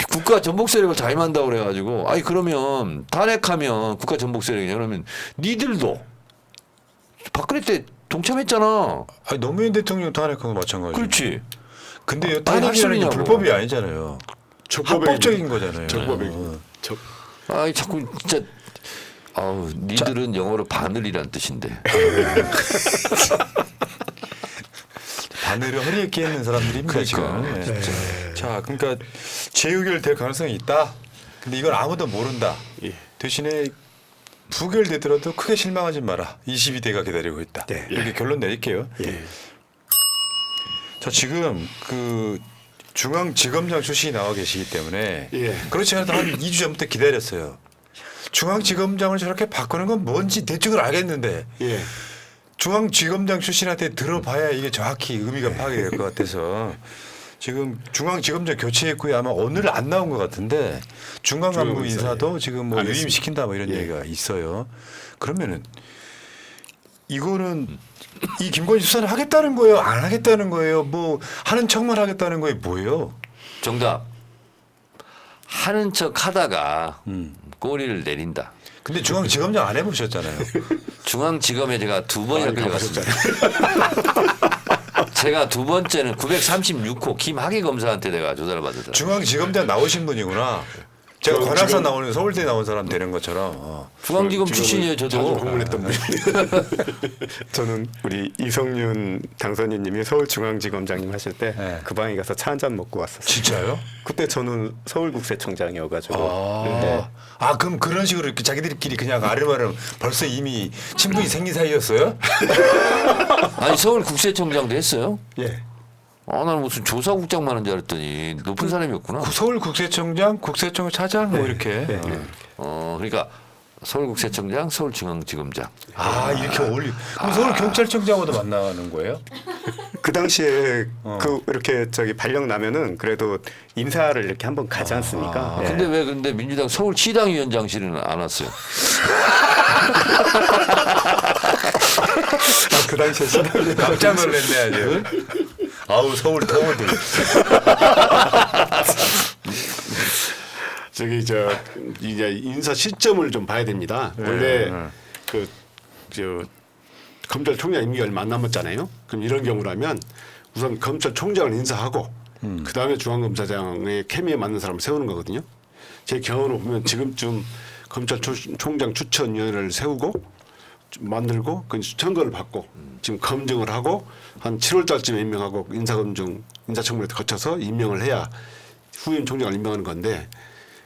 국가 전복 세력을 자임한다고 그래가지고 아니 그러면 탄핵하면 국가 전복 세력이냐 그러면 니들도 박근혜 때 동참했잖아. 아니, 노무현 대통령 탄핵한 거 마찬가지. 그렇지. 근데 탄핵 탄핵이라는 게 소리냐고. 불법이 아니잖아요. 합법적인 거잖아요. 적법이. 아이 자꾸 진짜 아우 니들은 영어로 바늘이란 뜻인데. 바늘을 허리에 끼는 사람들입니다 지금. 그러니까, 네. 자, 그러니까 재의결될 가능성이 있다. 근데 이건 아무도 모른다. 예. 대신에 부결되더라도 크게 실망하지 마라. 22대가 기다리고 있다. 네. 이렇게 결론 내릴게요. 자, 지금 그 중앙지검장 출신이 나와 계시기 때문에 예. 그렇지 않아도 한 2주 전부터 기다렸어요. 중앙지검장을 저렇게 바꾸는 건 뭔지 대충은 알겠는데 예. 중앙지검장 출신한테 들어봐야 이게 정확히 의미가 파악이 될 것 같아서 지금 중앙지검장 교체했고요. 아마 오늘 안 나온 것 같은데 중앙간부 인사도 지금 뭐 알겠습니다. 유임시킨다 뭐 이런 얘기가 있어요. 그러면은 이거는 이 김건희 수사를 하겠다는 거예요? 안 하겠다는 거예요? 뭐 하는 척만 하겠다는 거예요? 뭐예요? 정답. 하는 척 하다가 꼬리를 내린다. 근데 중앙지검장 안 해보셨잖아요. 중앙지검에 제가 2번이나 끌려갔습니다. 제가 2번째는 936호 김학의 검사한테 내가 조사를 받았어요. 중앙지검장 나오신 분이구나. 제가 지금- 관악산 나오는 서울대 나온 사람 되는 것처럼. 중앙지검 지금은 출신이에요, 자주 저도. 방문했던 분이. 저는 우리 이성윤 당선인님이 서울중앙지검장님 하실 때 네. 그 방에 가서 차 한 잔 먹고 왔었어요. 진짜요? 그때 저는 서울국세청장이어가지고 아, 아 그럼 그런 식으로 이렇게 자기들끼리 그냥 아름아름 벌써 이미 친분이 생긴 사이였어요? 아니 서울국세청장도 했어요? 예. 아, 나는 무슨 조사국장만 한 줄 알았더니 높은 사람이었구나. 서울국세청장, 국세청 차장 뭐 이렇게. 그러니까 서울국세청장, 서울중앙지검장. 아 이렇게 어울리. 그럼 서울경찰청장하고도 만나는 거예요? 그 당시에 그 이렇게 발령 나면은 그래도 인사를 이렇게 한번 가지 않습니까? 예. 근데 왜 근데 민주당 서울시당위원장실은 안 왔어요? 아, 그 당시에 시당이 깜짝 놀랐네 아주. 아우 서울 터워들. 저기 이제 인사 시점을 좀 봐야 됩니다. 원래 검찰총장 임기가 얼마 안 남았잖아요. 그럼 이런 경우라면 우선 검찰총장을 인사하고 그 다음에 중앙검사장의 케미에 맞는 사람을 세우는 거거든요. 제 경험으로 보면 지금쯤 검찰총장 추천위원회를 세우고 만들고 그 선거를 받고 지금 검증을 하고 한 7월달쯤에 임명하고 인사검증 인사청문회 거쳐서 임명을 해야 후임 총장을 임명하는 건데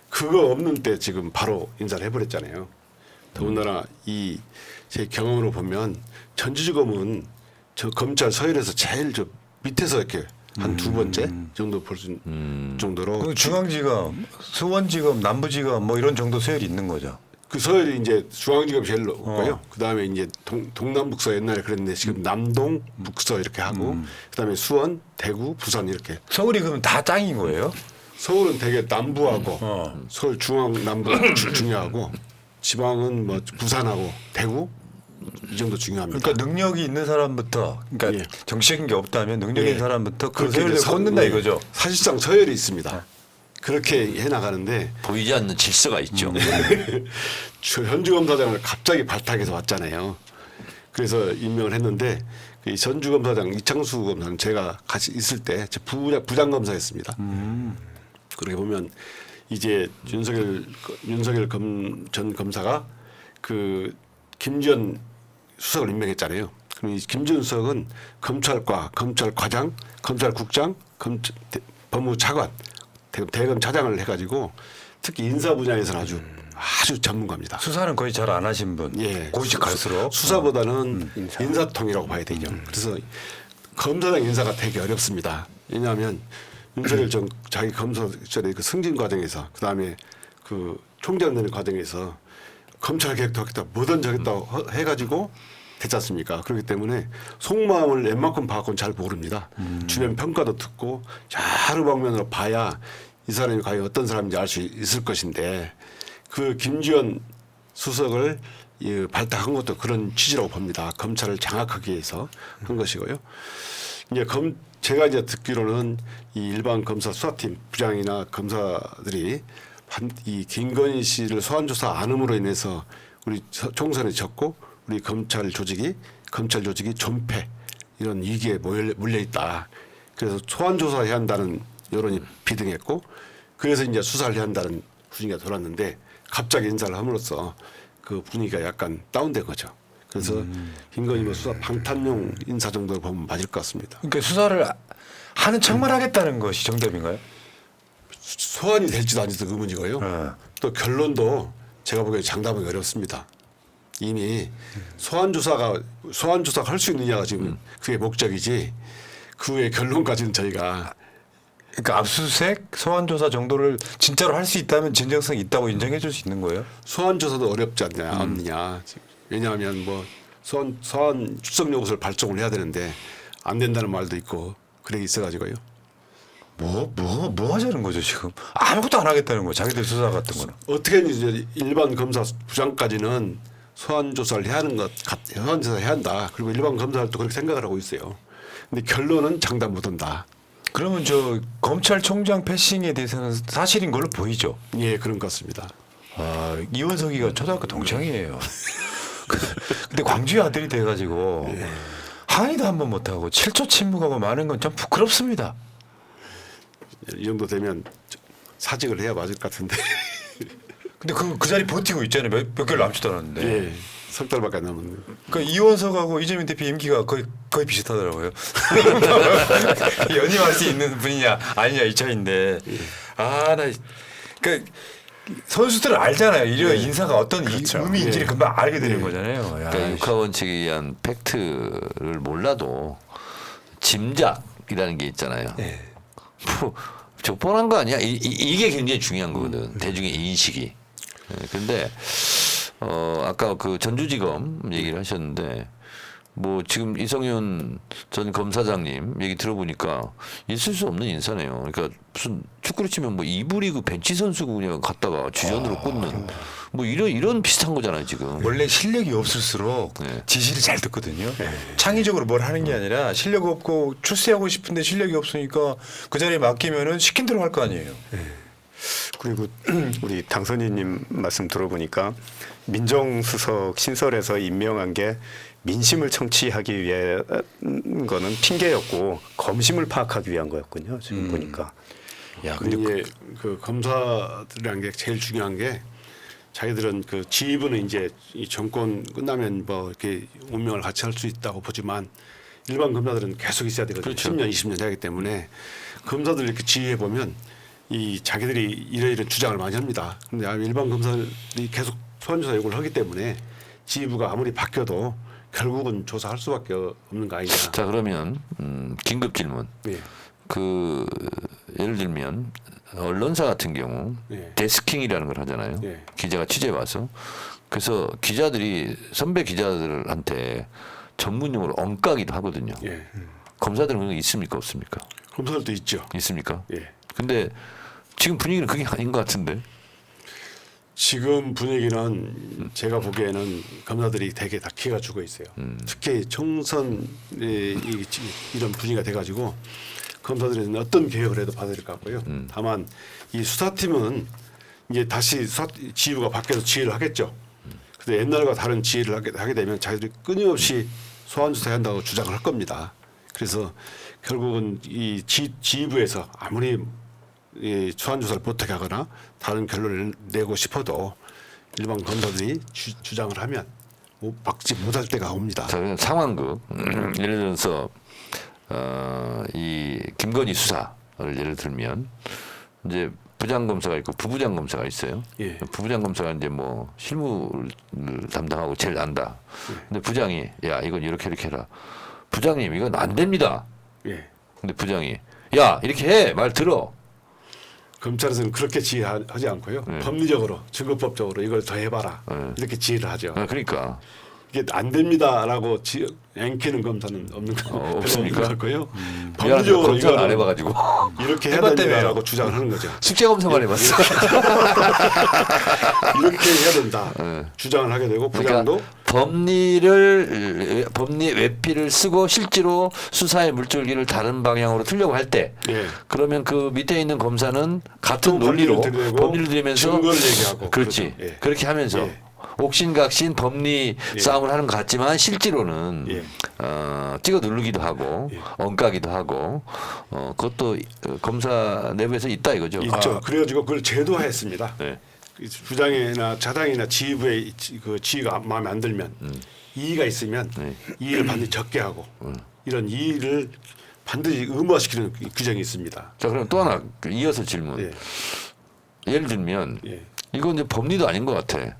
그거 없는 때 지금 바로 인사를 해버렸잖아요. 더군다나 이 제 경험으로 보면 전주지검은 저 검찰 서열에서 제일 저 밑에서 이렇게 한 두 번째 정도 볼 수 정도로 그 중앙지검, 수원지검, 남부지검 뭐 이런 정도 서열이 있는 거죠. 그 서열이 이제 중앙지검이 제일 높고요. 그다음에 이제 동남북서 옛날에 그랬는데 지금 남동, 북서 이렇게 하고 그다음에 수원, 대구, 부산 이렇게. 서울이 그럼 다 짱인 거예요? 서울은 되게 남부하고 서울 중앙 남부가 중요하고 지방은 뭐 부산하고 대구 이 정도 중요합니다. 그러니까 능력이 있는 사람부터, 그러니까 예. 정치적인 게 없다면 능력이 예. 있는 사람부터 그 그렇게 서열을 이제 걷는다 이거죠. 사실상 서열이 있습니다. 그렇게 해나가는데 보이지 않는 질서가 있죠. 현주검사장을 갑자기 발탁해서 왔잖아요. 그래서 임명을 했는데 이 전주검사장 이창수 검사는 제가 같이 있을 때 제 부장검사였습니다. 그렇게 보면 이제 윤석열 전 검사가 그 김지현 수석을 임명했잖아요. 그럼 이 김지훈 수석은 검찰과 검찰과장, 검찰국장, 법무차관, 대검 차장을 해가지고 특히 인사 분야에서는 아주 전문가입니다. 수사는 거의 잘 안 하신 분. 예. 고위직 갈수록. 수사보다는 인사통이라고 봐야 되죠. 그래서 검사장 인사가 되게 어렵습니다. 왜냐하면 윤석열 전 자기 검사 시절에 그 승진 과정에서 그다음에 그 총장 되는 과정에서 검찰 개혁도 하겠다, 뭐든 저겠다 해가지고 됐지 않습니까? 그렇기 때문에 속마음을 웬만큼 봐갖고는 잘 모릅니다. 주변 평가도 듣고 여러 방면으로 봐야 이 사람이 과연 어떤 사람인지 알 수 있을 것인데 그 김지현 수석을 발탁한 것도 그런 취지라고 봅니다. 검찰을 장악하기 위해서 한 것이고요. 이제 제가 이제 듣기로는 이 일반 검사 수사팀 부장이나 검사들이 이 김건희 씨를 소환 조사 안 함으로 인해서 우리 총선에 졌고 우리 검찰 조직이 존폐 이런 위기에 물려 있다. 그래서 소환 조사해야 한다는 여론이 비등했고 그래서 이제 수사를 해야 한다는 분위기가 돌았는데 갑자기 인사를 함으로써 그 분위기가 약간 다운된 거죠. 그래서 김건희 뭐 수사 방탄용 인사 정도로 보면 맞을 것 같습니다. 그러니까 수사를 하는 척만 하겠다는 것이 정답인가요? 소환이 될지도 아닐지도 의문이고요. 또 결론도 제가 보기에 장담하기 어렵습니다. 이미 소환 조사가 할 수 있느냐가 지금 그게 목적이지 그 후에 결론까지는 저희가 그러니까 압수수색, 소환 조사 정도를 진짜로 할 수 있다면 진정성이 있다고 인정해 줄 수 있는 거예요? 소환 조사도 어렵지 않느냐. 왜냐하면 뭐 소환 출석 요구서를 발송을 해야 되는데 안 된다는 말도 있고 그래 있어가지고요. 뭐 하자는 거죠 지금? 아무것도 안 하겠다는 거예요. 자기들 수사 같은 거는. 어떻게든 이제 일반 검사 부장까지는 소환 조사를 해야 하는 소환 조사 해야 한다. 그리고 일반 검사들도 그렇게 생각을 하고 있어요. 근데 결론은 장담 못한다. 그러면 저 검찰총장 패싱에 대해서는 사실인 걸로 보이죠? 예, 그런 것 같습니다. 아, 이원석이가 초등학교 동창이에요. 근데 광주의 아들이 돼가지고 항의도 한 번 못하고 7초 침묵하고 마는 건 좀 부끄럽습니다. 이 정도 되면 사직을 해야 맞을 것 같은데. 근데 그 자리 버티고 있잖아요. 몇 개월 남지도 않았는데. 예, 석 달밖에 안 남았는데. 그러니까 이원석하고 이재명 대표 임기가 거의 비슷하더라고요. 연임할 수 있는 분이냐 아니냐 이 차이인데. 나 그러니까 선수들은 알잖아요. 이런 인사가 어떤 의미인지를 금방 알게 되는 거잖아요. 야, 그러니까 육하원칙에 의한 팩트를 몰라도 짐작이라는 게 있잖아요. 뭐, 저 뻔한 거 아니야? 이게 굉장히 중요한 거거든. 대중의 인식이. 그런데 아까 그 전주지검 얘기를 하셨는데 뭐 지금 이성윤 전 검사장님 얘기 들어보니까 있을 수 없는 인사네요. 그러니까 무슨 축구로 치면 뭐 2부 리그 벤치 선수 그냥 갔다가 주전으로 꽂는 뭐 이런 비슷한 거잖아요 지금. 원래 실력이 없을수록 네. 지시를 잘 듣거든요. 창의적으로 뭘 하는 게 아니라 실력 없고 출세하고 싶은데 실력이 없으니까 그 자리에 맡기면은 시킨 대로 할 거 아니에요. 그리고 우리 당선인님 말씀 들어보니까 민정수석 신설에서 임명한 게 민심을 청취하기 위한 거는 핑계였고 검심을 파악하기 위한 거였군요. 지금 보니까. 야, 근데 이제 그 검사들이라는 게 제일 중요한 게 자기들은 그 지휘부는 이제 이 정권 끝나면 뭐 이렇게 운명을 같이 할 수 있다고 보지만 일반 검사들은 계속 있어야 되거든요. 그렇죠. 10년, 20년 하기 때문에 검사들 이렇게 지휘해 보면 이 자기들이 이런 주장을 많이 합니다. 그런데 일반 검사들이 계속 소환조사 요구를 하기 때문에 지휘부가 아무리 바뀌어도 결국은 조사할 수밖에 없는 거 아니냐. 자 그러면 긴급 질문. 예. 그 예를 들면 언론사 같은 경우 예. 데스킹이라는 걸 하잖아요. 예. 기자가 취재 와서 그래서 기자들이 선배 기자들한테 전문용어로 엉까기도 하거든요. 예. 검사들은 그런 게 있습니까 없습니까? 검사들도 있죠. 있습니까? 예. 근데 지금 분위기는 그게 아닌 것 같은데. 지금 분위기는 제가 보기에는 검사들이 되게 다 키가 죽어 있어요. 특히 총선 이런 분위기가 돼가지고 검사들은 어떤 개혁을 해도 받아들일 것 같고요. 다만 이 수사팀은 이제 다시 지휘부가 바뀌어서 지휘를 하겠죠. 근데 옛날과 다른 지휘를 하게 되면 자기들이 끊임없이 소환 조사해야 한다고 주장을 할 겁니다. 그래서 결국은 이 지휘부에서 아무리 이 소환 조사를 못하게 하거나 다른 결론을 내고 싶어도 일반 검사들이 주장을 하면 막지 못할 때가 옵니다. 자, 그냥 상황극. 예를 들어서 이 김건희 수사를 예를 들면 이제 부장 검사가 있고 부부장 검사가 있어요. 예. 부부장 검사가 이제 뭐 실무를 담당하고 제일 안다. 근데 부장이 야 이건 이렇게 해라. 부장님 이건 안 됩니다. 예. 근데 부장이 야 이렇게 해 말 들어. 검찰에서는 그렇게 지휘하지 않고요. 법리적으로 증거법적으로 이걸 더 해봐라 이렇게 지휘를 하죠. 그러니까 이게 안 됩니다라고 앵키는 검사는 없는 거 없습니까? 것 같고요. 미안해요. 법리적으로 검사를 안 이거는 해봐가지고 이렇게 해야 해봤다며요. 된다라고 주장을 하는 거죠. 숙제 검사만 해봤어. 이렇게 해야 된다 주장을 하게 되고 부장도 그러니까 법리 외피를 쓰고 실제로 수사의 물줄기를 다른 방향으로 틀려고 할 때 예. 그러면 그 밑에 있는 검사는 같은 또 논리로 법리를 들이대고 법리를 들이면서 증거를 얘기하고 그렇지 그러죠. 예. 그렇게 하면서 예. 옥신각신 법리 싸움을 하는 것 같지만 실제로는 예. 찍어 누르기도 하고 엉까기도 하고 그것도 검사 내부에서 있다 이거죠. 있죠. 그래가지고 그걸 제도화했습니다. 네. 부장이나 차장이나 지휘부의 그 지휘가 마음에 안 들면 이의가 있으면 이의를 반드시 적게 하고 이런 이의를 반드시 의무화시키는 규정이 있습니다. 자 그럼 또 하나 이어서 질문. 예. 예를 들면 예. 이건 이제 법리도 아닌 것 같아.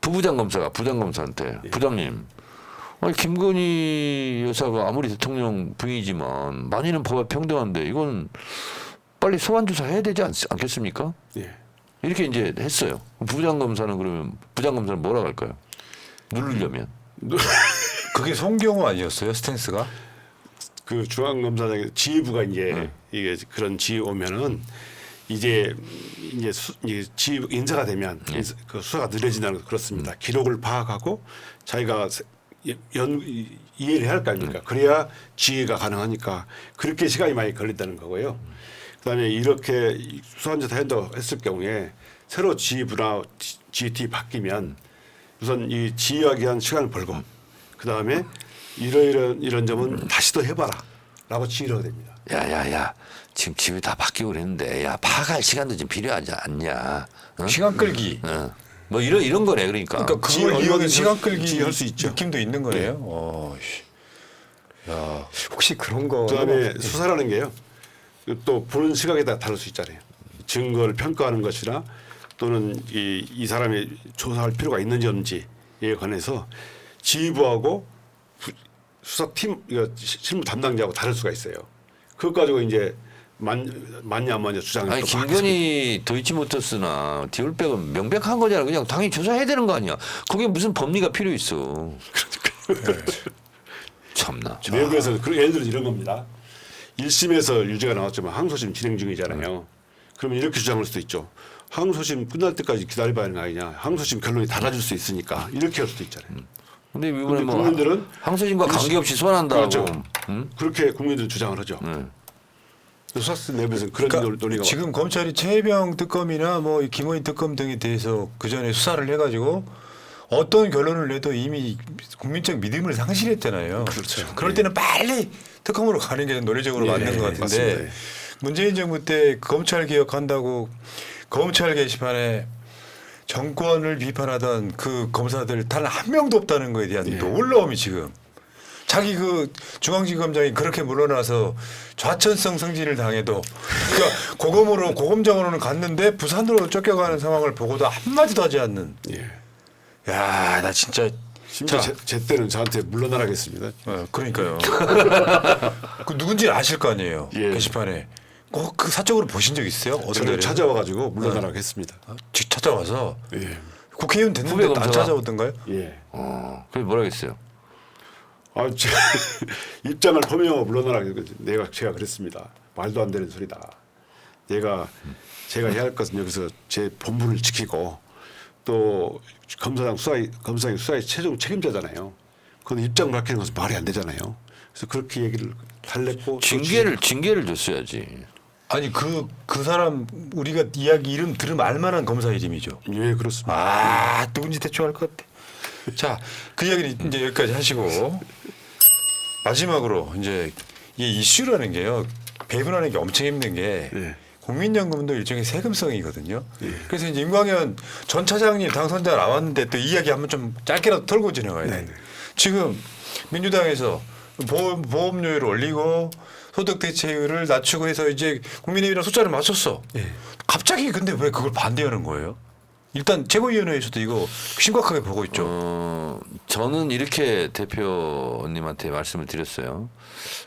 부부장 검사가 부장 검사한테 부장님, 아니 김건희 여사가 아무리 대통령 부인이지만 만인은 법에 평등한데 이건 빨리 소환 조사해야 되지 않겠습니까? 예. 이렇게 이제 했어요. 부장 검사는 그러면 부장 검사는 뭐라고 할까요? 누르려면 그게 송경호 아니었어요? 스탠스가? 그 중앙검사장 지휘부가 이제 이게 그런 지휘 오면은 이제 지휘 인사가 되면 그 수사가 느려진다는 거 그렇습니다. 기록을 파악하고 자기가 이해를 해야 할 거 아닙니까? 그래야 지휘가 가능하니까 그렇게 시간이 많이 걸린다는 거고요. 그다음에 이렇게 수사조사 한다고 했을 경우에 새로 지휘부나 GT 바뀌면 우선 이 지휘하기 위한 시간을 벌고 그다음에 이런 점은 다시 또 해봐라라고 지휘를 하게 됩니다. 야야야 지금 집이 다 바뀌고 그랬는데 야 파악할 시간도 좀 필요하지 않냐? 어? 시간 끌기. 뭐 이런 거네 그러니까. 그러니까 지휘 그걸 이용해 얼마든지 시간 끌기 지휘할 수 있죠. 느낌도 있는 거네요. 야, 혹시 그런 거 그다음에 수사라는 게요. 또 보는 시각에 따라 다를 수 있잖아요. 증거를 평가하는 것이나 또는 이 사람이 조사할 필요가 있는지 없는지에 관해서 지휘부하고 수사팀 실무 담당자하고 다를 수가 있어요. 그것 가지고 이제 맞냐 안 맞냐 주장을 아니 또 김건희 도이치모터스나 디올백은 명백한 거잖아. 그냥 당연히 조사해야 되는 거 아니야. 거기에 무슨 법리가 필요 있어. 참나. 내부에서 예를 들어 이런 겁니다. 1심에서 유죄가 나왔지만 항소심 진행 중이잖아요. 그러면 이렇게 주장할 수도 있죠. 항소심 끝날 때까지 기다려봐야 하는 거 아니냐. 항소심 결론이 달라질 수 있으니까 이렇게 할 수도 있잖아요. 근데 이번에 뭐 국민들은 항소심과 관계없이 소환한다고. 그렇죠. 그렇게 국민들은 주장을 하죠. 수사스 내부에서는 그런 논리가 지금 검찰이 최혜병 특검이나 뭐 김건희 특검 등에 대해서 그 전에 수사를 해가지고 어떤 결론을 내도 이미 국민적 믿음을 상실했잖아요. 그렇죠. 그럴 때는 빨리 특검으로 가는 게 논리적으로 맞는 것 같은데 맞습니다. 문재인 정부 때 검찰 개혁한다고 검찰 게시판에 정권을 비판하던 그 검사들 단 한 명도 없다는 거에 대한 놀라움이 지금 자기 그 중앙지검장이 그렇게 물러나서 좌천성 승진을 당해도 그러니까 고검장으로는 갔는데 부산으로 쫓겨가는 상황을 보고도 한마디도 하지 않는. 야, 나 진짜. 심지어 제 때는 저한테 물러나라겠습니다. 그러니까요. 그 누군지 아실 거 아니에요. 게시판에. 꼭 그 사적으로 보신 적 있어요? 저를 찾아와가지고 물러나라고 했습니다. 직 찾아와서. 예. 국회의원 됐는데 후배 안 검사가? 찾아오던가요? 예. 그게 뭐라겠어요? 제 입장을 표명하고 물러나라. 제가 그랬습니다. 말도 안 되는 소리다. 제가 해야 할 것은 여기서 제 본분을 지키고 또 검사장이 수사의 최종 책임자잖아요. 그건 입장 밝히는 것은 말이 안 되잖아요. 그래서 그렇게 얘기를 달랬고 징계를 줬어야지. 아니 그 사람 우리가 이름 들으면 알만한 검사 이름이죠. 예, 그렇습니다. 아 누군지 대충 알 것 같아. 자, 그 이야기는 이제 여기까지 하시고 마지막으로 이제 이 이슈라는 게요 배분하는 게 엄청 힘든 게 국민연금도 일종의 세금성이거든요. 그래서 이제 임광현 전 차장님 당선자 나왔는데 또 이야기 한번 좀 짧게라도 털고 지나가야 돼요. 지금 민주당에서 보험료율을 올리고 소득 대체율을 낮추고 해서 이제 국민의힘이랑 숫자를 맞췄어. 갑자기 근데 왜 그걸 반대하는 거예요? 일단 최고위원회에서도 이거 심각하게 보고 있죠. 저는 이렇게 대표님한테 말씀을 드렸어요.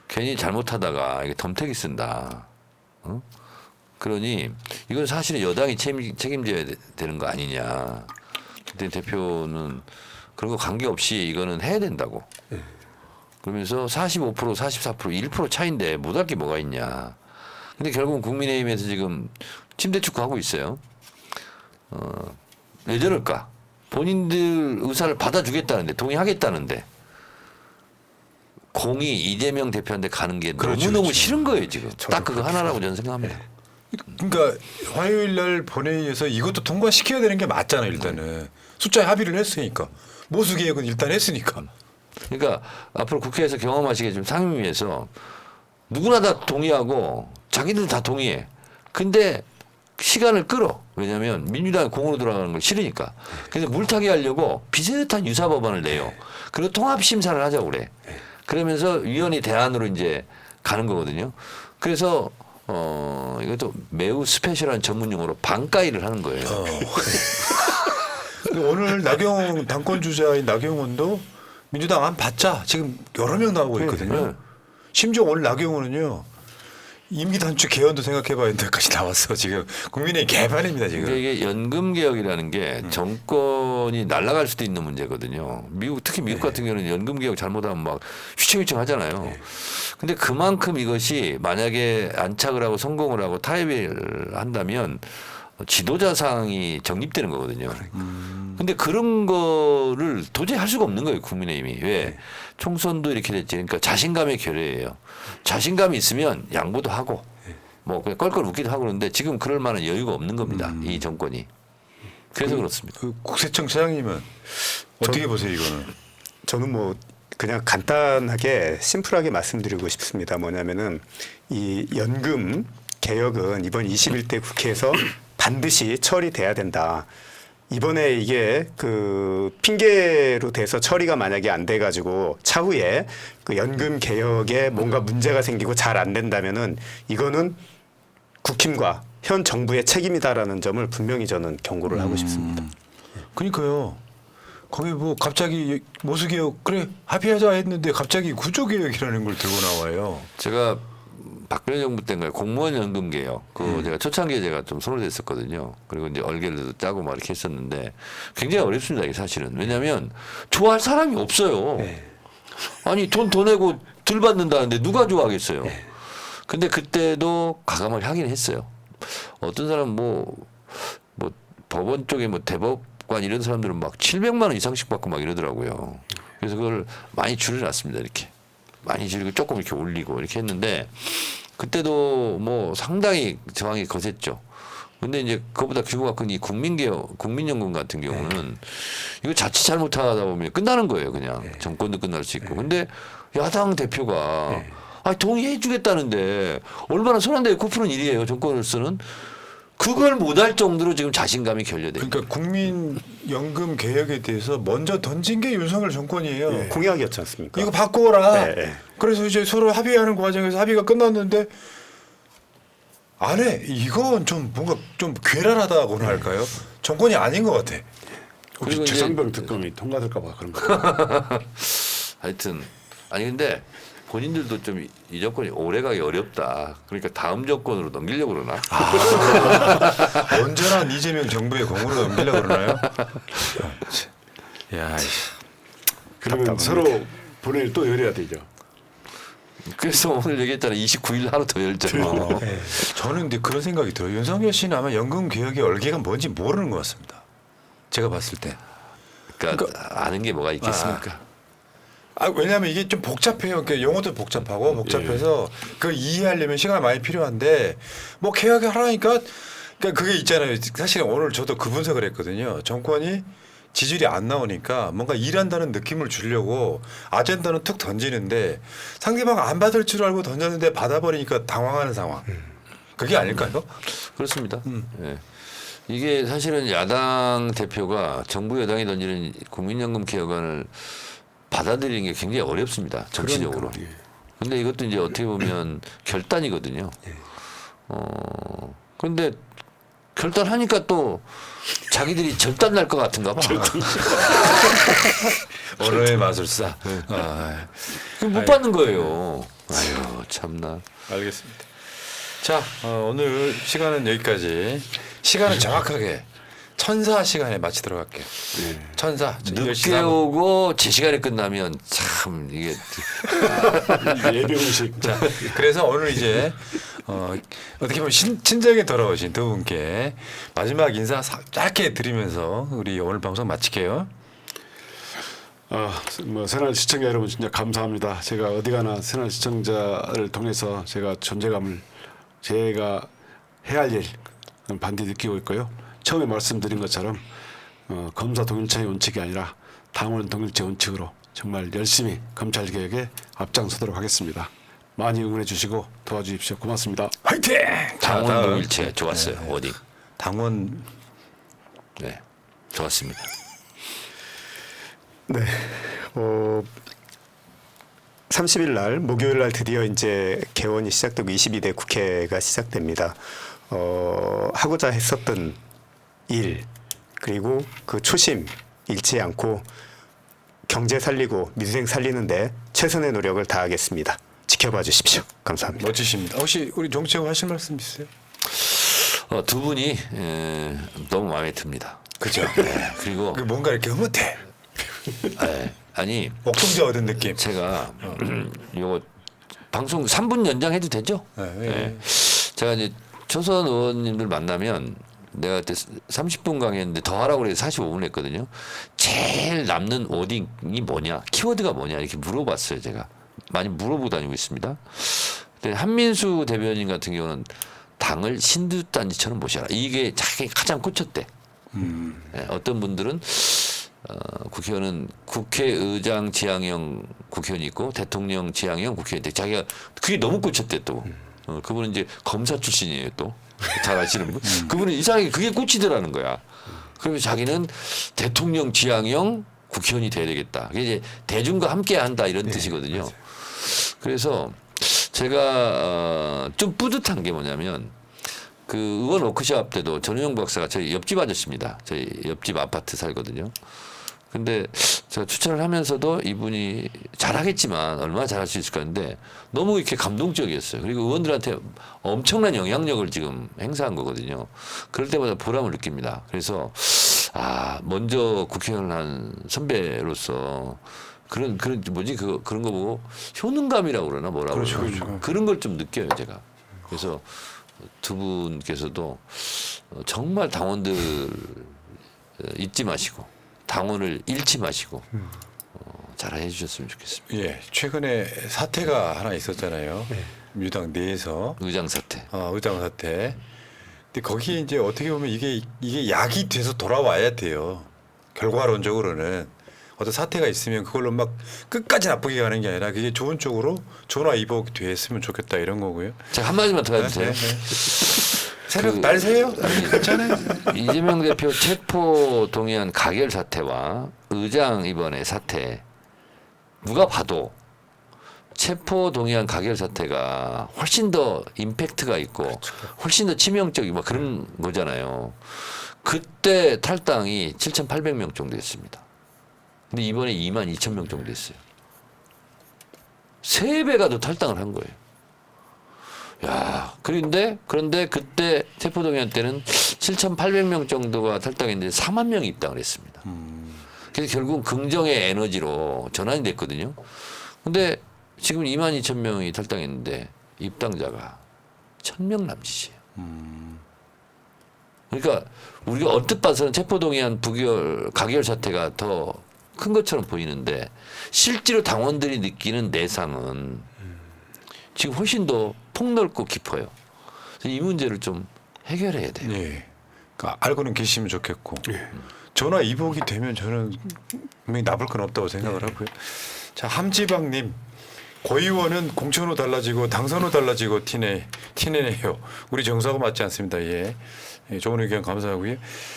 괜히 잘못하다가 이게 덤태기 쓴다. 그러니 이건 사실은 여당이 책임져야 되는 거 아니냐. 그때 대표는 그런 거 관계없이 이거는 해야 된다고. 그러면서 45%, 44%, 1% 차인데 못할 게 뭐가 있냐. 근데 결국은 국민의힘에서 지금 침대 축구하고 있어요. 왜 저럴까? 본인들 의사를 받아주겠다는데, 동의하겠다는데, 공이 이재명 대표한테 가는 게 너무너무 싫은 거예요, 지금. 딱 그거 하나라고 저는 생각합니다. 그러니까 화요일 날 본회의에서 이것도 통과시켜야 되는 게 맞잖아요, 일단은. 숫자에 합의를 했으니까. 모수 개혁은 일단 했으니까. 그러니까 앞으로 국회에서 경험하시겠지만 상임위에서 누구나 다 동의하고 자기들 다 동의해. 근데 시간을 끌어. 왜냐하면 민주당이 공으로 돌아가는 걸 싫으니까. 그래서 물타기 하려고 비슷한 유사 법안을 내요. 그리고 통합 심사를 하자고 그래. 그러면서 위원회 대안으로 이제 가는 거거든요. 그래서 이것도 매우 스페셜한 전문 용어로 반가이를 하는 거예요. 오늘 나경원 당권 주자인 나경원도 민주당 안 받자 지금 여러 명 나오고 있거든요. 네. 심지어 오늘 나경원은요 임기 단축 개헌도 생각해봐야 된다까지 나왔어. 지금 국민의 개판입니다 지금. 그러니까 이게 연금 개혁이라는 게 정권이 날아갈 수도 있는 문제거든요. 미국 특히 미국 같은 경우는 연금 개혁 잘못하면 막 휘청휘청 하잖아요. 근데 그만큼 이것이 만약에 안착을 하고 성공을 하고 타협을 한다면 지도자상이 정립되는 거거든요. 근데 그런 거를 도저히 할 수가 없는 거예요, 국민의힘이. 왜? 총선도 이렇게 됐지. 그러니까 자신감의 결여예요. 자신감이 있으면 양보도 하고, 뭐, 그냥 껄껄 웃기도 하고 그러는데 지금 그럴 만한 여유가 없는 겁니다, 이 정권이. 그래서 그렇습니다. 그 국세청 차장님은 어떻게 보세요, 이거는? 저는 뭐 그냥 간단하게 심플하게 말씀드리고 싶습니다. 뭐냐면은 이 연금 개혁은 이번 21대 국회에서 반드시 처리돼야 된다. 이번에 이게 그 핑계로 돼서 처리가 만약에 안 돼가지고 차후에 그 연금 개혁에 뭔가 문제가 생기고 잘 안 된다면은 이거는 국힘과 현 정부의 책임이다라는 점을 분명히 저는 경고를 하고 싶습니다. 그러니까요. 거기 뭐 갑자기 모수개혁 그래 합의하자 했는데 갑자기 구조개혁이라는 걸 들고 나와요. 제가 박근혜 정부 때인가요? 공무원 연금 개혁. 그거 제가 초창기에 제가 좀 손을 댔었거든요. 그리고 이제 얼개를 짜고 막 이렇게 했었는데 굉장히 어렵습니다. 이게 사실은. 왜냐하면 좋아할 사람이 없어요. 아니 돈 더 내고 덜 받는다는데 누가 좋아하겠어요. 근데 그때도 가감을 하긴 했어요. 어떤 사람 뭐 법원 쪽에 뭐 대법관 이런 사람들은 막 700만 원 이상씩 받고 막 이러더라고요. 그래서 그걸 많이 줄여놨습니다. 이렇게. 많이 줄이고 조금 이렇게 올리고 이렇게 했는데 그때도 뭐 상당히 저항이 거셌죠. 근데 이제 그거보다 규모가 큰 이 국민연금 같은 경우는 이거 자칫 잘못하다 보면 끝나는 거예요. 그냥 정권도 끝날 수 있고. 근데 야당 대표가 동의해 주겠다는데 얼마나 손 안 대고 코푸는 일이에요. 정권으로서는. 그걸 못할 정도로 지금 자신감이 결여돼요. 그러니까 국민연금 개혁에 대해서 먼저 던진 게 윤석열 정권이에요. 공약이었지 않습니까? 이거 바꿔라. 네. 그래서 이제 서로 합의하는 과정에서 합의가 끝났는데 안 해. 이건 좀 뭔가 좀 괴랄하다고나 할까요? 정권이 아닌 것 같아. 혹시 그리고 이제- 최상병 특검이 통과될까 봐 그런 거. 하여튼 아니 근데 본인들도 좀 이 정권이 오래가기 어렵다. 그러니까 다음 정권으로 넘기려고 그러나? 언제나 이재명 정부의 공으로 넘기려고 그러나요? 야, 그러면 서로 본회의를 또 열어야 되죠. 그래서 오늘 얘기했잖아요. 29일 하루 더 열잖아요. 저는 근데 그런 생각이 들어요. 윤석열 씨는 아마 연금 개혁의 얼개가 뭔지 모르는 것 같습니다. 제가 봤을 때. 그러니까 아는 게 뭐가 있겠습니까? 왜냐하면 이게 좀 복잡해요. 그러니까 용어도 복잡하고 복잡해서 그걸 이해하려면 시간이 많이 필요한데 뭐 개혁을 하라니까 그러니까 그게 있잖아요. 사실은 오늘 저도 그 분석을 했거든요. 정권이 지지율이 안 나오니까 뭔가 일한다는 느낌을 주려고 아젠다는 툭 던지는데 상대방 안 받을 줄 알고 던졌는데 받아버리니까 당황하는 상황. 그게 아닐까요? 그렇습니다. 예. 이게 사실은 야당 대표가 정부 여당이 던지는 국민연금 개혁안을 받아들이는 게 굉장히 어렵습니다. 정치적으로. 근데 이것도 이제 어떻게 보면 결단이거든요. 그런데 결단하니까 또 자기들이 절단 날 것 같은가 봐. 언어의 마술사. 아, 그럼 못 받는 거예요. 아유 참나. 알겠습니다. 자, 오늘 시간은 여기까지. 시간은 정확하게 천사 시간에 마치도록 할게요. 천사. 늦게 오고 제 시간에 끝나면 참 이게 예비음식. 자, 그래서 오늘 이제 어떻게 보면 친정에 돌아오신 두 분께 마지막 인사 짧게 드리면서 우리 오늘 방송 마칠게요. 뭐 새날 시청자 여러분 진짜 감사합니다. 제가 어디 가나 새날 시청자를 통해서 제가 존재감을 제가 해야 할 일 반드시 느끼고 있고요. 처음에 말씀드린 것처럼 검사 동일체의 원칙이 아니라 당원 동일체 원칙으로 정말 열심히 검찰 개혁에 앞장서도록 하겠습니다. 많이 응원해 주시고 도와주십시오. 고맙습니다. 화이팅! 당원 동일체 좋았어요. 워딩. 당원 네, 좋았습니다. 네. 30일 날 목요일 날 드디어 이제 개원이 시작되고 22대 국회가 시작됩니다. 하고자 했었던 일 그리고 그 초심 잃지 않고 경제 살리고 민생 살리는데 최선의 노력을 다하겠습니다. 지켜봐 주십시오. 감사합니다. 멋지십니다. 혹시 우리 정치하고 하실 말씀 있으세요? 두 분이 너무 마음에 듭니다. 그죠? 네, 그리고 뭔가 이렇게 흐뭇해. 아니 옥통자 얻은 느낌. 제가 요거 방송 3분 연장해도 되죠? 네. 네. 제가 이제 초선 의원님들 만나면 내가 그때 30분 강의했는데 더 하라고 그래서 45분 했거든요. 제일 남는 워딩이 뭐냐, 키워드가 뭐냐 이렇게 물어봤어요. 제가 많이 물어보고 다니고 있습니다. 근데 한민수 대변인 같은 경우는 당을 신두단지처럼 모셔라. 이게 자기 가장 꽂혔대. 네, 어떤 분들은 국회의원은 국회의장 지향형 국회의원이 있고 대통령 지향형 국회의원인데 자기가 그게 너무 꽂혔대 또. 그분은 이제 검사 출신이에요 또. 잘 아시는 분. 그분은 이상하게 그게 꽂히더라는 거야. 그러면 자기는 대통령 지향형 국회의원이 돼야 되겠다. 그게 이제 대중과 함께 한다 이런 뜻이거든요. 맞아요. 그래서 제가 좀 뿌듯한 게 뭐냐면 그 의원 워크숍 때도 전우영 박사가 저희 옆집 아저씨입니다. 저희 옆집 아파트 살거든요. 근데 제가 추천을 하면서도 이분이 잘하겠지만 얼마나 잘할 수 있을까 했는데 너무 이렇게 감동적이었어요. 그리고 의원들한테 엄청난 영향력을 지금 행사한 거거든요. 그럴 때마다 보람을 느낍니다. 그래서 먼저 국회의원을 한 선배로서 그런 뭐지 그런 거 보고 효능감이라고 그러나 뭐라고 그렇죠, 그러나 그렇죠. 그런 걸 좀 느껴요 제가. 그래서 두 분께서도 정말 당원들 잊지 마시고 당원을 잃지 마시고 잘 해주셨으면 좋겠습니다. 예, 최근에 사태가 하나 있었잖아요. 민주당 내에서 의장 사태. 의장 사태. 근데 거기에 이제 어떻게 보면 이게 약이 돼서 돌아와야 돼요. 결과론적으로는 어떤 사태가 있으면 그걸로 막 끝까지 나쁘게 가는 게 아니라 그게 좋은 쪽으로 전화 이복이 됐으면 좋겠다 이런 거고요. 제가 한마디만 더 해도 돼요? 새벽 날 새요? 괜찮아요. 이재명 대표 체포 동의안 가결 사태와 의장 이번에 사태 누가 봐도 체포 동의안 가결 사태가 훨씬 더 임팩트가 있고 훨씬 더 치명적이고 그런 거잖아요. 그때 탈당이 7,800명 정도 됐습니다. 근데 이번에 22,000명 정도 됐어요. 3배가 더 탈당을 한 거예요. 야, 그런데 그때 체포동의안 때는 7,800명 정도가 탈당했는데 4만 명이 입당을 했습니다. 그래서 결국 긍정의 에너지로 전환이 됐거든요. 근데 지금 22,000명이 탈당했는데 입당자가 1,000명 남짓이에요. 그러니까 우리가 언뜻 봐서는 체포동의안 가결 사태가 더 큰 것처럼 보이는데 실제로 당원들이 느끼는 내상은 지금 훨씬 더 폭넓고 깊어요. 이 문제를 좀 해결해야 돼요. 예. 그러니까 알고는 계시면 좋겠고 전화 이복이 되면 저는 분명히 나쁠 건 없다고 생각을 하고요. 자, 함지방님 고의원은 공천 후 달라지고 당선 후 달라지고 티내네요. 우리 정서하고 맞지 않습니다. 예. 예, 좋은 의견 감사하고요.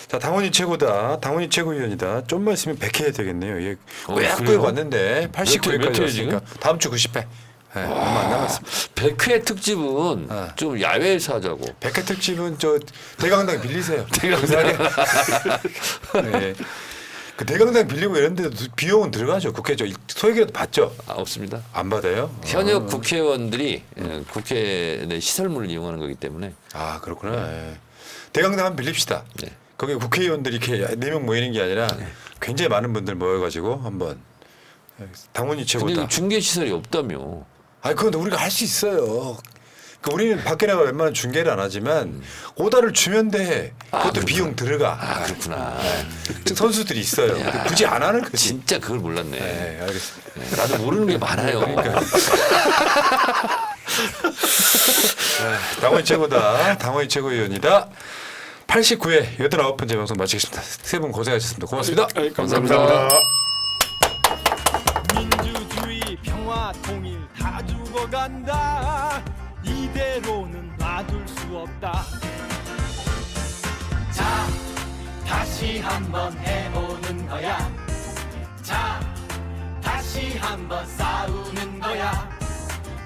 자, 당원이 최고다. 당원이 최고위원이다. 좀만 있으면 100회 되겠네요. 예. 꾸역꾸역 그래요? 왔는데 몇 회, 89회까지 몇 왔으니까 다음 주 90회. 예, 얼마 안 남았습니다. 100회 특집은 좀 야외에서 하자고. 100회 특집은 저 대강당 빌리세요. 대강당. 네. 그 대강당 빌리고 이런데도 비용은 들어가죠. 국회 저 소액이라도 받죠? 없습니다. 안 받아요? 현역 국회의원들이 국회 내 시설물을 이용하는 거기 때문에 아 그렇구나. 예. 대강당 한번 빌립시다. 네. 거기 국회의원들이 이렇게 4명 모이는 게 아니라 굉장히 많은 분들 모여가지고 한번 당원이 근데 최고다. 중계 시설이 없다며. 아니 그건 우리가 할 수 있어요. 그 우리는 밖에 나가 웬만한 중계를 안 하지만 오다를 주면 돼. 그것도 비용 들어가. 아 그렇구나. 즉 선수들이 있어요. 근데 굳이 안 하는 거지. 진짜 그걸 몰랐네. 네, 알겠습니다. 네, 나도 모르는 게 많아요. 당원이 최고다. 당원이 최고위원이다. 89회 89번째 방송 마치겠습니다. 세 분 고생하셨습니다. 고맙습니다. 감사합니다. 민주주의 평화 통일 다 죽어간다 이대로는 놔둘 수 없다 자 다시 한번 해보는 거야 자 다시 한번 싸우는 거야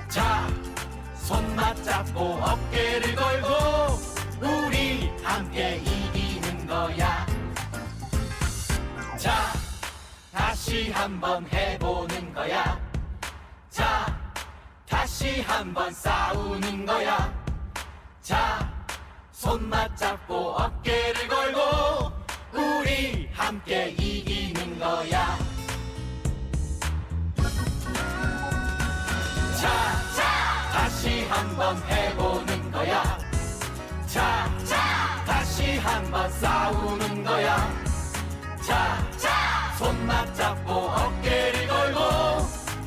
자 손 맞잡고 어깨를 걸고 우리 함께 이기는 거야 자 다시 한번 해보는 거야 자 다시 한번 싸우는 거야 자 손 맞잡고 어깨를 걸고 우리 함께 이기는 거야 자 다시 한번 해보는 거야 자 다시 한번 싸우는 거야 자 손 맞잡고 어깨를 걸고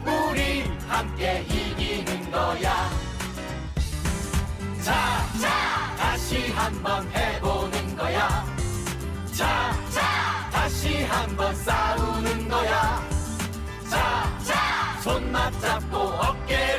우리 함께 이기는 거야 자 다시 한번 해보는 거야 자 다시 한번 싸우는 거야 자 손 맞잡고 어깨를